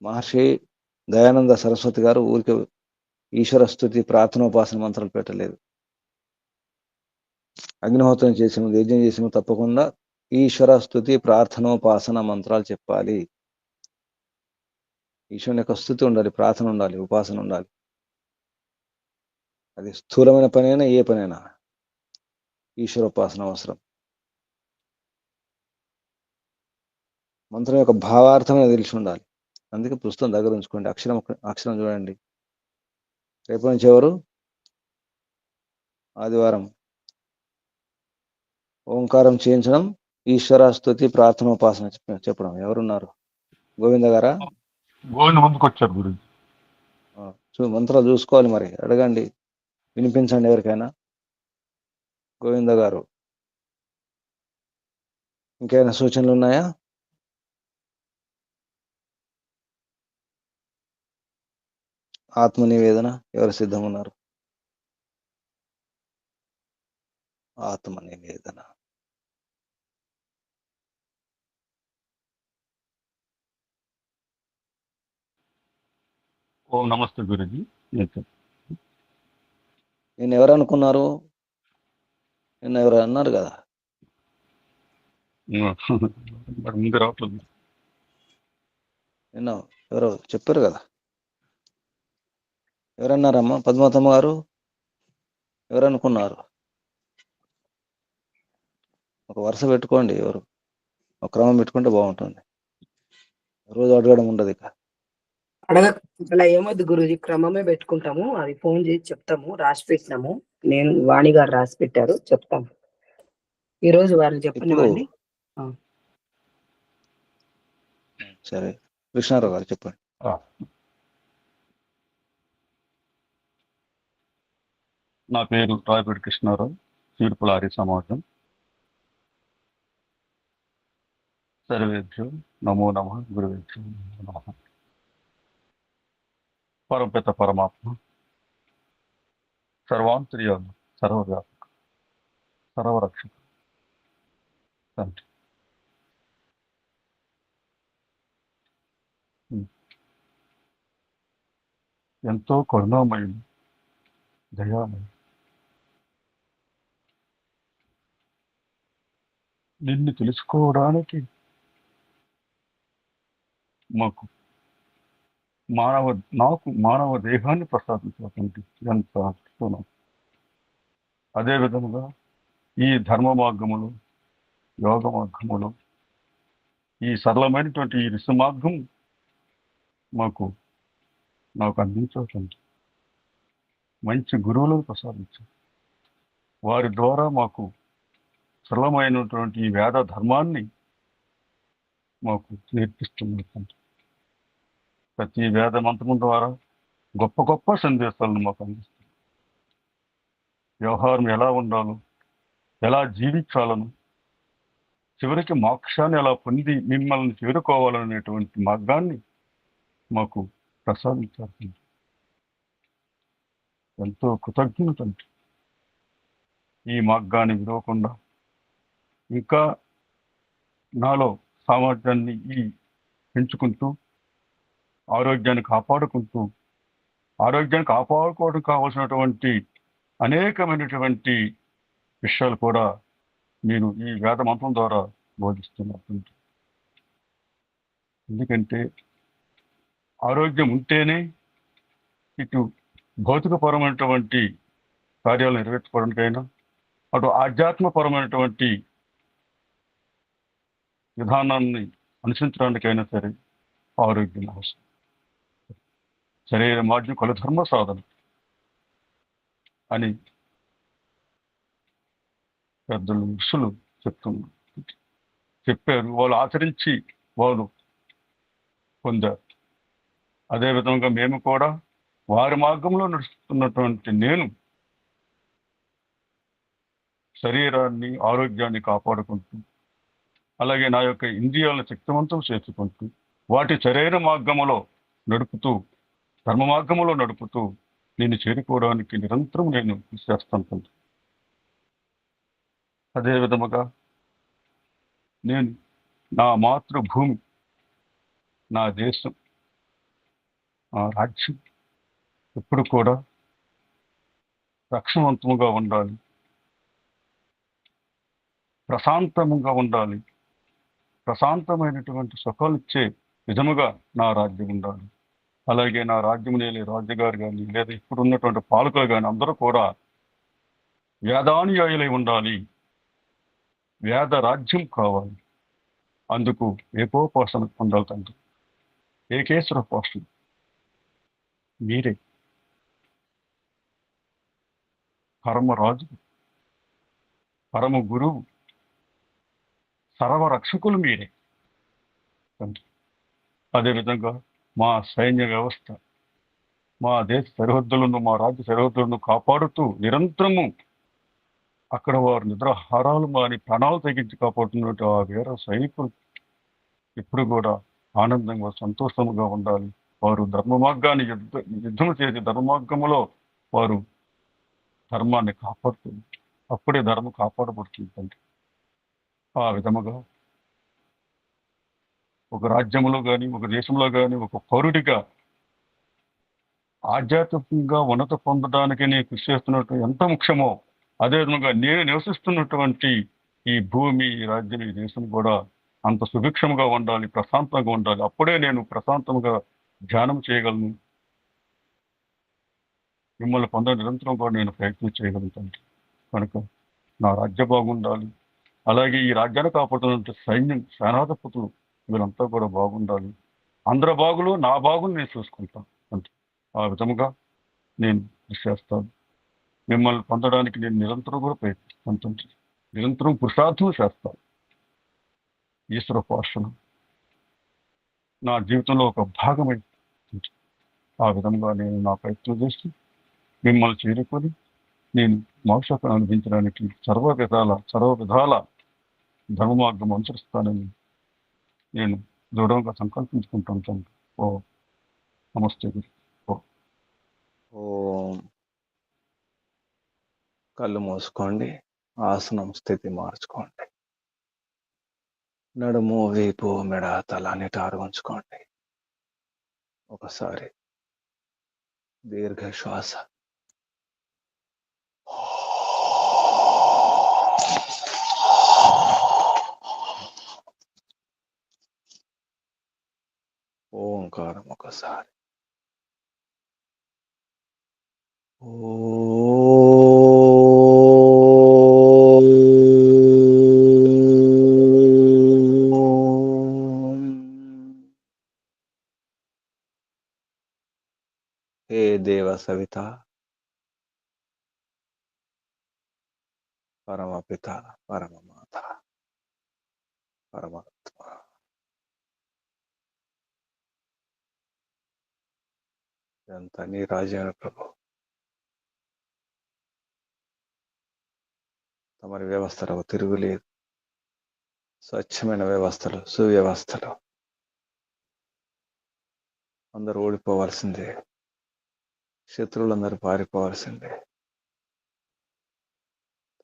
మహర్షి దయానంద సరస్వతి గారు ఊరికే ఈశ్వర స్తుతి ప్రార్థనోపాసన మంత్రాలు పెట్టలేదు. అగ్నిహోత్రం చేసే ముందు, యజ్ఞం చేసే ముందు తప్పకుండా ఈశ్వర స్తుతి ప్రార్థనోపాసన మంత్రాలు చెప్పాలి. ఈశ్వరుని యొక్క స్తుతి ఉండాలి, ప్రార్థన ఉండాలి, ఉపాసన ఉండాలి. అది స్థూలమైన పనైనా ఏ పనైనా ఈశ్వరోపాసన అవసరం. మంత్రం యొక్క భావార్థమే తెలిసి ఉండాలి. అందుకే పుస్తకం దగ్గర ఉంచుకోండి. అక్షరం చూడండి. రేపు నుంచి ఎవరు ఆదివారం ఓంకారం చేయించడం, ఈశ్వర స్తుతి ప్రార్థనోపాసన చెప్పడం. ఎవరున్నారు? గోవింద గారా? గోవింద ముందుకు వచ్చారు గురించి. మంత్రాలు చూసుకోవాలి, మరి అడగండి, వినిపించండి ఎవరికైనా. గోవింద గారు, ఇంకేమైనా సూచనలు ఉన్నాయా? ఆత్మ నివేదన ఎవరు సిద్ధం ఉన్నారు? ఆత్మ నివేదన. ఓం నమస్తే గురుజీ. నేను ఎవరు అనుకున్నారు? నిన్న ఎవరు అన్నారు కదా, మరి ముందు రావట్లేదు. నిన్న ఎవరో చెప్పారు కదా. ఎవరన్నారమ్మా? పద్మావతమ్మ గారు ఎవరనుకున్నారు? ఒక వరుస పెట్టుకోండి, ఎవరు ఒక క్రమం పెట్టుకుంటే బాగుంటుంది. రోజు అడగడం ఉండదు. ఇక అలా ఏమొద్దు గురూజీ, క్రమమే పెట్టుకుంటాము. అది ఫోన్ చేసి చెప్తాము, రాసి పెట్టినాము. నేను వాణి గారు రాసి పెట్టారు, చెప్తాము. ఈ రోజు వారిని చెప్పనివ్వండి. సరే, కృష్ణారావు గారు చెప్పండి. నా పేరు రాయపేటి కృష్ణారావు, తీర్పులారి సమాజం. సర్వేభ్యో నమో నమః, గురువేభ్యో నమో నమః. పరమపిత పరమాత్మ, సర్వాంతర్యామి, సర్వవ్యాపక, సర్వరక్షక తండ్రి, ఎంతో కరుణామయం, దయామయం. నిన్ను తెలుసుకోవడానికి నాకు మానవ దేహాన్ని ప్రసాదించినటువంటి ఎంత అద్భుతం. అదేవిధంగా ఈ ధర్మ మార్గములు, యోగ మార్గములు, ఈ సరళమైనటువంటి ఈ ఋషి మార్గం నాకు అందించవచ్చు. మంచి గురువులను ప్రసాదించు. వారి ద్వారా మాకు సరళమైనటువంటి ఈ వేద ధర్మాన్ని మాకు నేర్పిస్తున్నారు. ప్రతి వేద మంత్రం ద్వారా గొప్ప గొప్ప సందేశాలను మాకు అందిస్తుంది. వ్యవహారం ఎలా ఉండాలో, ఎలా జీవించాలను, చివరికి మోక్షాన్ని ఎలా పొంది మిమ్మల్ని చేరుకోవాలనేటువంటి మార్గాన్ని మాకు ప్రసాదించారు. ఎంతో కృతజ్ఞత. ఈ మార్గాన్ని విడవకుండా ఇంకా నాలో సామర్థ్యాన్ని పెంచుకుంటూ ఆరోగ్యాన్ని కాపాడుకోవడం కావాల్సినటువంటి అనేకమైనటువంటి విషయాలు కూడా మీరు ఈ వేద మంత్రం ద్వారా బోధిస్తున్నారు. ఎందుకంటే ఆరోగ్యం ఉంటేనే ఇటు భౌతికపరమైనటువంటి కార్యాలు నెరవేర్చుకోవడానికైనా, అటు ఆధ్యాత్మపరమైనటువంటి విధానాన్ని అనుసరించడానికైనా సరే ఆరోగ్యం అవసరం. శరీర మాధ్యం కలుధర్మ సాధన అని పెద్దలు ఋషులు చెప్పారు. వాళ్ళు ఆచరించి వాళ్ళు పొందారు. అదేవిధంగా మేము కూడా వారి మార్గంలో నడుస్తున్నటువంటి నేను శరీరాన్ని, ఆరోగ్యాన్ని కాపాడుకుంటూ, అలాగే నా యొక్క ఇంద్రియాలను శక్తివంతం చేసుకుంటూ, వాటి సరైన మార్గములో నడుపుతూ, ధర్మ మార్గములో నడుపుతూ నేను చేరుకోవడానికి నిరంతరం నేను కృషి చేస్తాను తండ్రి. అదే విధముగా నేను నా మాతృభూమి, నా దేశం, నా రాజ్యం ఎప్పుడు కూడా రక్షణవంతముగా ఉండాలి, ప్రశాంతముగా ఉండాలి, ప్రశాంతమైనటువంటి సుఖాలు ఇచ్చే విధముగా నా రాజ్యం ఉండాలి. అలాగే నా రాజ్యం నేలే రాజుగారు కానీ లేదా ఇప్పుడు ఉన్నటువంటి పాలకులు కానీ అందరూ కూడా వేదానుయాయులై ఉండాలి. వేద రాజ్యం కావాలి. అందుకు ఏకోపాసన పొందాలి తండ్రి. ఏకేశ్వర పోషణ మీరే, పరమరాజు, పరమ గురువు, సర్వరక్షకులు మీరే తండ్రి. అదేవిధంగా మా సైన్య వ్యవస్థ, మా దేశ సరిహద్దులను, మా రాజ్య సరిహద్దులను కాపాడుతూ నిరంతరము అక్కడ వారు నిద్రాహారాలు మాని ప్రాణాలు తెగించి కాపాడుతున్నట్టు ఆ వీర సైనికులు ఎప్పుడు కూడా ఆనందంగా సంతోషముగా ఉండాలి. వారు ధర్మ మార్గాన్ని యుద్ధము చేసి ధర్మ మార్గములో వారు ధర్మాన్ని కాపాడుతుంది. అప్పుడే ధర్మం కాపాడబడుతుంది. ఆ విధముగా ఒక రాజ్యంలో కానీ ఒక దేశంలో కానీ ఒక పౌరుడిగా ఆధ్యాత్మికంగా ఉన్నత పొందడానికి నేను కృషి చేస్తున్నట్టు ఎంత ముఖ్యమో అదేవిధంగా నేను నివసిస్తున్నటువంటి ఈ భూమి, ఈ రాజ్యం, ఈ దేశం కూడా అంత సుభిక్షముగా ఉండాలి, ప్రశాంతంగా ఉండాలి. అప్పుడే నేను ప్రశాంతంగా ధ్యానం చేయగలను. మిమ్మల్ని పొంద నిరంతరం కూడా నేను ప్రయత్నం చేయగలుగుతాను. కనుక నా రాజ్యం బాగుండాలి. అలాగే ఈ రాజ్యాన్ని కాపాడుతున్న సైన్యం, సేనాధిపతులు వీళ్ళంతా కూడా బాగుండాలి. అందరి బాగులు నా బాగులు నేను చూసుకుంటాను. అంటే ఆ విధముగా నేను కృషి చేస్తాను. మిమ్మల్ని పొందడానికి నేను నిరంతరం కూడా ప్రయత్నిస్తాను. నిరంతరం పురుషార్థం చేస్తాను. ఈశ్వర పోషణ నా జీవితంలో ఒక భాగమై ఆ విధంగా నేను నా ప్రయత్నం చేసి మిమ్మల్ని చేరుకొని నేను మోక్షాన్ని అనుభవించడానికి సర్వ విధాల ధర్మ మార్గం అనుసరిస్తానని నేను దృఢంగా సంకల్పించుకుంటుంటాను. ఓ నమస్తే గురు. ఓం. కళ్ళు మూసుకోండి, ఆసనం స్థితి మార్చుకోండి. నడుము, వీపు, మెడ, తల నిటారు ఉంచుకోండి. ఒకసారి దీర్ఘ శ్వాస. ఓంకారం ఒకసారి. హే దేవ సవిత, పరమపిత, పరమమాత, పరమాత్మ, ఇదంతా నీ రాజ్యాన ప్రభు. తమరి వ్యవస్థలో తిరుగులేదు. స్వచ్ఛమైన వ్యవస్థలు, సువ్యవస్థలు. అందరూ ఓడిపోవాల్సిందే, శత్రువులందరూ పారిపోవాల్సిందే.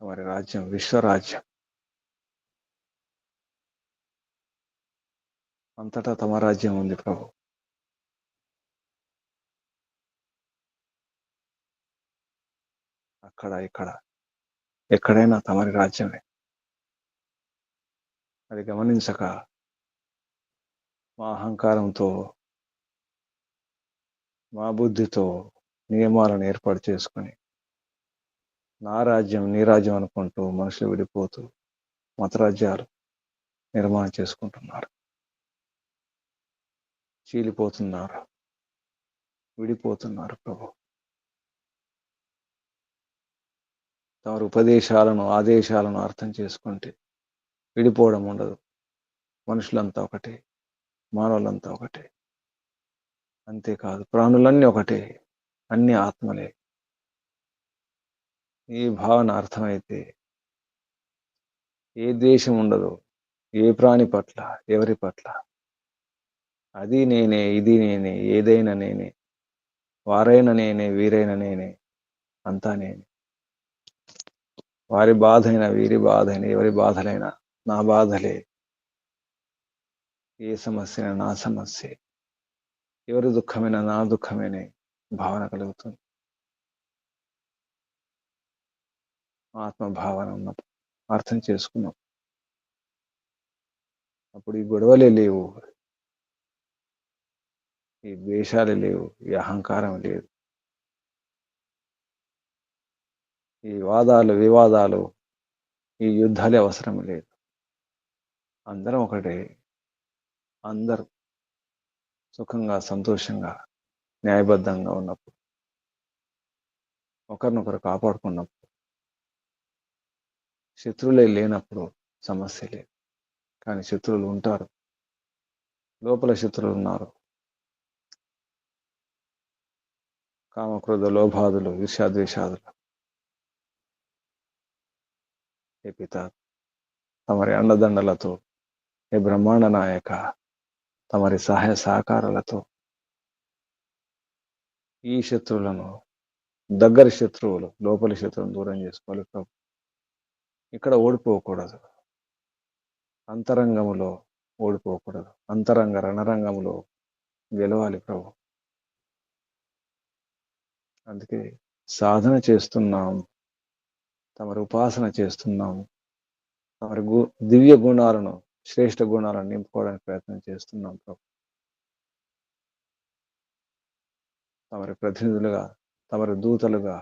తమరి రాజ్యం విశ్వరాజ్యం. అంతటా తమ రాజ్యం ఉంది ప్రభు. అక్కడ ఇక్కడ ఎక్కడైనా తమరి రాజ్యమే. అది గమనించక మా అహంకారంతో, మా బుద్ధితో నియమాలను ఏర్పాటు చేసుకుని నా రాజ్యం నీ రాజ్యం అనుకుంటూ మనుషులు విడిపోతూ మతరాజ్యాలు నిర్మాణం చేసుకుంటున్నారు. చీలిపోతున్నారు, విడిపోతున్నారు ప్రభు. తమ ఉపదేశాలను, ఆదేశాలను అర్థం చేసుకుంటే విడిపోవడం ఉండదు. మనుషులంతా ఒకటే, మానవులంతా ఒకటే. అంతేకాదు, ప్రాణులన్నీ ఒకటే, అన్ని ఆత్మలే. ఈ భావన అర్థమైతే ఏ ద్వేషం ఉండదు, ఏ ప్రాణి పట్ల, ఎవరి పట్ల. అది నేనే, ఇది నేనే, ఏదైనా నేనే. వారైన నేనే, వీరైన నేనే, అంతా నేనే. వారి బాధైన, వీరి బాధైన, ఎవరి బాధలైనా నా బాధలే. ఏ సమస్య నా సమస్య, ఎవరి దుఃఖమైనా నా దుఃఖమేనే భావన కలుగుతుంది. ఆత్మభావన ఉన్నప్పుడు, అర్థం చేసుకున్నాం, అప్పుడు ఈ గొడవలే లేవు, ఈ ద్వేషాలే లేవు, ఈ అహంకారం లేదు, ఈ వాదాలు వివాదాలు, ఈ యుద్ధాలే అవసరం లేదు. అందరం ఒకటే, అందరూ సుఖంగా సంతోషంగా న్యాయబద్ధంగా ఉన్నప్పుడు, ఒకరినొకరు కాపాడుకున్నప్పుడు, శత్రువులే లేనప్పుడు సమస్య లేదు. కానీ శత్రువులు ఉంటారు, లోపల శత్రువులు ఉన్నారు. కామక్రోధ లోభాదులు, ఈర్ష్యాద్వేషాదులు. ఏ పిత, తమరి అండదండలతో, ఏ బ్రహ్మాండ నాయక, తమరి సహాయ సహకారాలతో ఈ శత్రువులను, దగ్గరి శత్రువులు, లోపలి శత్రువులను దూరం చేసుకోవాలి ప్రభు. ఇక్కడ ఓడిపోకూడదు, అంతరంగములో ఓడిపోకూడదు, అంతరంగ రణరంగములో గెలవాలి ప్రభు. అందుకే సాధన చేస్తున్నాం, తమరి ఉపాసన చేస్తున్నాం, తమరి దివ్య గుణాలను, శ్రేష్ఠ గుణాలను నింపుకోవడానికి ప్రయత్నం చేస్తున్నాం ప్రభు. తమరి ప్రతినిధులుగా, తమరి దూతలుగా,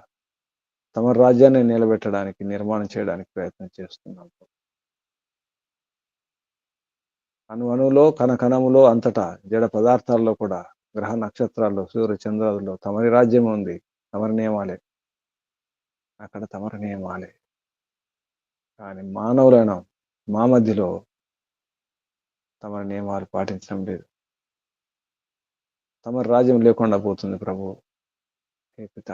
తమరి రాజ్యాన్ని నిలబెట్టడానికి, నిర్మాణం చేయడానికి ప్రయత్నం చేస్తున్నాం. అణువులో, కణకణములో, అంతటా జడ పదార్థాల్లో కూడా, గ్రహ నక్షత్రాల్లో, సూర్య చంద్రాలలో తమరి రాజ్యం ఉంది, తమరి నియమాలే, అక్కడ తమరి నియమాలే. కానీ మానవులైన మా మధ్యలో తమరి నియమాలు పాటించడం లేదు. తమరి రాజ్యం లేకుండా పోతుంది ప్రభు. హే పిత,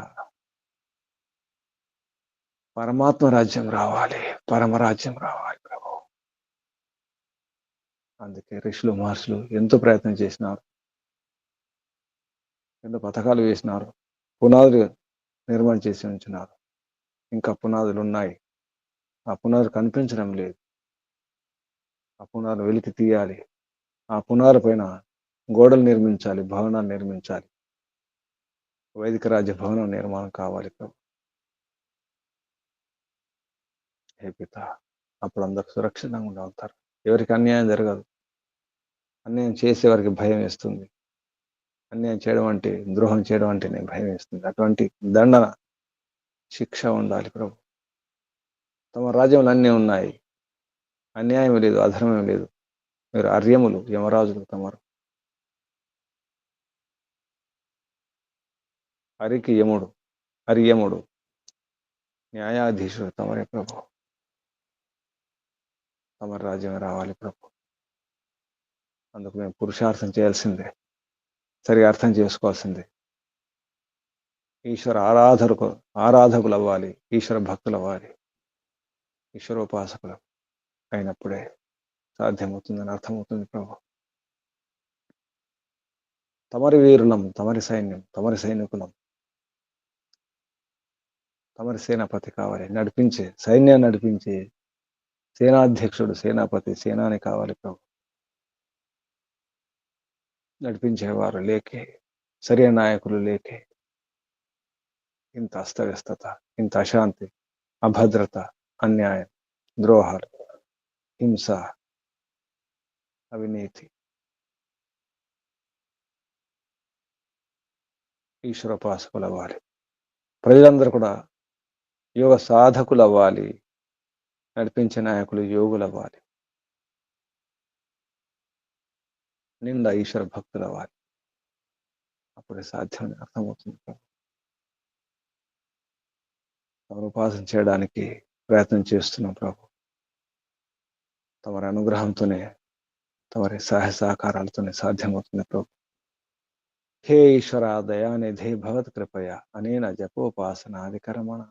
పరమాత్మ రాజ్యం రావాలి, పరమరాజ్యం రావాలి ప్రభు. అందుకే ఋషులు మహర్షులు ఎంతో ప్రయత్నం చేసినారు, ఎన్నో పథకాలు వేసినారు, పునాదులు నిర్మాణం చేసి ఉంచినారు. ఇంకా పునాదులు ఉన్నాయి, ఆ పునాదులు కనిపించడం లేదు. ఆ పునాదులు వెలికి తీయాలి, ఆ పునాదుల పైన గోడలు నిర్మించాలి, భవనాలు నిర్మించాలి. వైదిక రాజ్య భవనం నిర్మాణం కావాలి ప్రభు. హే పిత, అప్పుడు అందరూ సురక్షితంగా ఉంటారు, ఎవరికి అన్యాయం జరగదు. అన్యాయం చేసేవారికి భయం వేస్తుంది, అన్యాయం చేయడం అంటే, ద్రోహం చేయడం అంటేనే భయం వేస్తుంది. అటువంటి దండన, శిక్ష ఉండాలి ప్రభు. తమ రాజ్యంలో అన్నీ ఉన్నాయి, అన్యాయం లేదు, అధర్మం లేదు. మీరు అర్యములు, యమరాజులు తమరు. హరికి యముడు, హరియముడు, న్యాయాధీశుడు తమరే ప్రభు. తమరి రాజ్యం రావాలి ప్రభు. అందుకు మేము పురుషార్థం చేయాల్సిందే, సరిగా అర్థం చేసుకోవాల్సిందే. ఈశ్వర ఆరాధకులు అవ్వాలి, ఈశ్వర భక్తులు అవ్వాలి, ఈశ్వరోపాసకులు అయినప్పుడే సాధ్యమవుతుందని అర్థమవుతుంది ప్రభు. తమరి వీరులం, తమరి సైన్యం, తమరి సైనికులం, తమరి సేనాపతి కావాలి, నడిపించే సైన్యాన్ని నడిపించే సేనాధ్యక్షుడు, సేనాపతి, సేనాని కావాలి ప్రభు. నడిపించేవారు లేకే, సరైన నాయకులు లేకే ఇంత అస్తవ్యస్తత, ఇంత అశాంతి, అభద్రత, అన్యాయం, ద్రోహాలు, హింస, అవినీతి. ఈశ్వరోపాసకులు అవ్వాలి, ప్రజలందరూ కూడా యోగ సాధకులు అవ్వాలి, నడిపించే నాయకులు యోగులు అవ్వాలి, నిండా ఈశ్వర భక్తులు అవ్వాలి. అప్పుడే సాధ్యమని అర్థమవుతుంది. తమరు ఉపాసన చేయడానికి ప్రయత్నం చేస్తున్నాం ప్రభు. తమరి అనుగ్రహంతోనే, తమరి సహాయ సహకారాలతోనే సాధ్యమవుతుంది ప్రభు. హే ఈశ్వర దయానిధే భవత్ కృపయ అనేన జపోపాసనాదికరమణ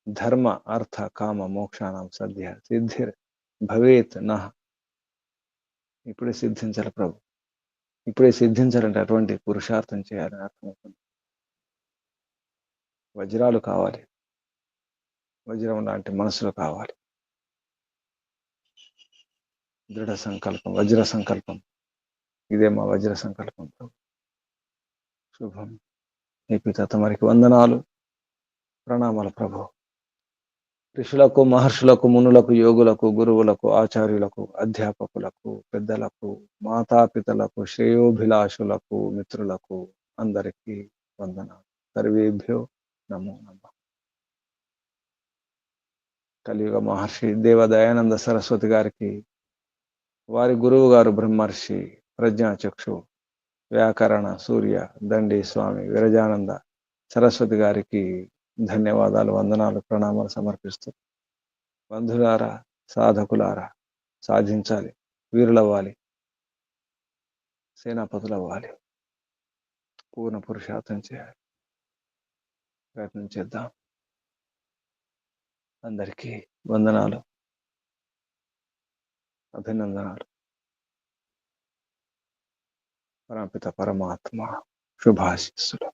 ధర్మ అర్థ కామ మోక్షానం సద్య సిద్ధిర్ భవేత్ నః. ఇప్పుడే సిద్ధించాలి ప్రభు, ఇప్పుడే సిద్ధించాలంటే అటువంటి పురుషార్థం చేయాలని అర్థమవుతుంది. వజ్రాలు కావాలి, వజ్రం లాంటి మనసులు కావాలి. దృఢ సంకల్పం, వజ్ర సంకల్పం. ఇదే మా వజ్ర సంకల్పం. శుభం. నీ పిత తమరికి వందనాలు, ప్రణామాలు ప్రభు. ఋషులకు, మహర్షులకు, మునులకు, యోగులకు, గురువులకు, ఆచార్యులకు, అధ్యాపకులకు, పెద్దలకు, మాతాపితలకు, శ్రేయోభిలాషులకు, మిత్రులకు అందరికీ వందనాలు. సర్వేభ్యో నమో నమః. కలియుగ మహర్షి దేవదయానంద సరస్వతి గారికి, వారి గురువు గారు బ్రహ్మర్షి ప్రజ్ఞాచక్షు వ్యాకరణ సూర్య దండి స్వామి విరజానంద సరస్వతి గారికి ధన్యవాదాలు, వందనాలు, ప్రణామాలు సమర్పిస్తూ, బంధులారా, సాధకులారా, సాధించాలి, వీరులవ్వాలి, సేనాపతులవ్వాలి, పూర్ణ పురుషార్థం చేయాలి, ప్రయత్నం చేద్దాం. అందరికీ వందనాలు, అభినందనాలు. పరమపిత పరమాత్మ శుభాశిస్సులు.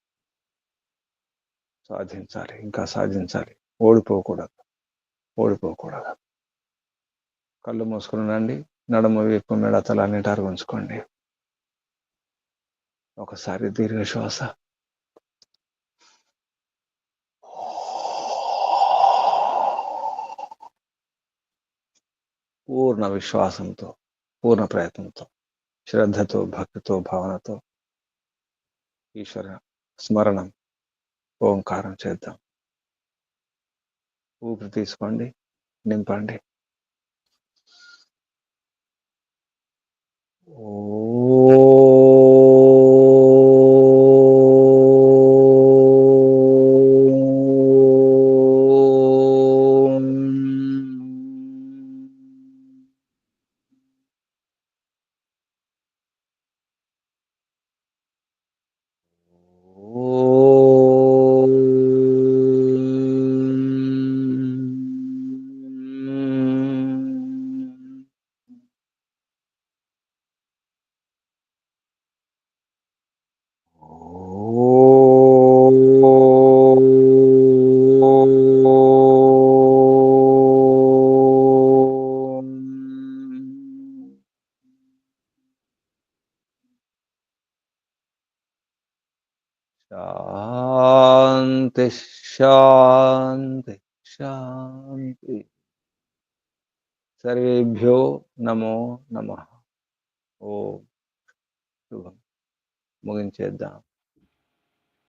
సాధించాలి, ఇంకా సాధించాలి. ఓడిపోకూడదు, ఓడిపోకూడదు. కళ్ళు మూసుకుని రండి. నడుము, వీపు, మెడ, తల నిటారు ఉంచుకోండి. ఒకసారి దీర్ఘ శ్వాస. పూర్ణ విశ్వాసంతో, పూర్ణ ప్రయత్నంతో, శ్రద్ధతో, భక్తితో, భావనతో ఈశ్వర స్మరణం, ఓంకారం చేద్దాం. ఊపిరి తీసుకోండి, నింపండి. శాంతి శాంతి శాంతి. సర్వేభ్యో నమో నమః. ఓం శుభం. ముగించేద్దాం.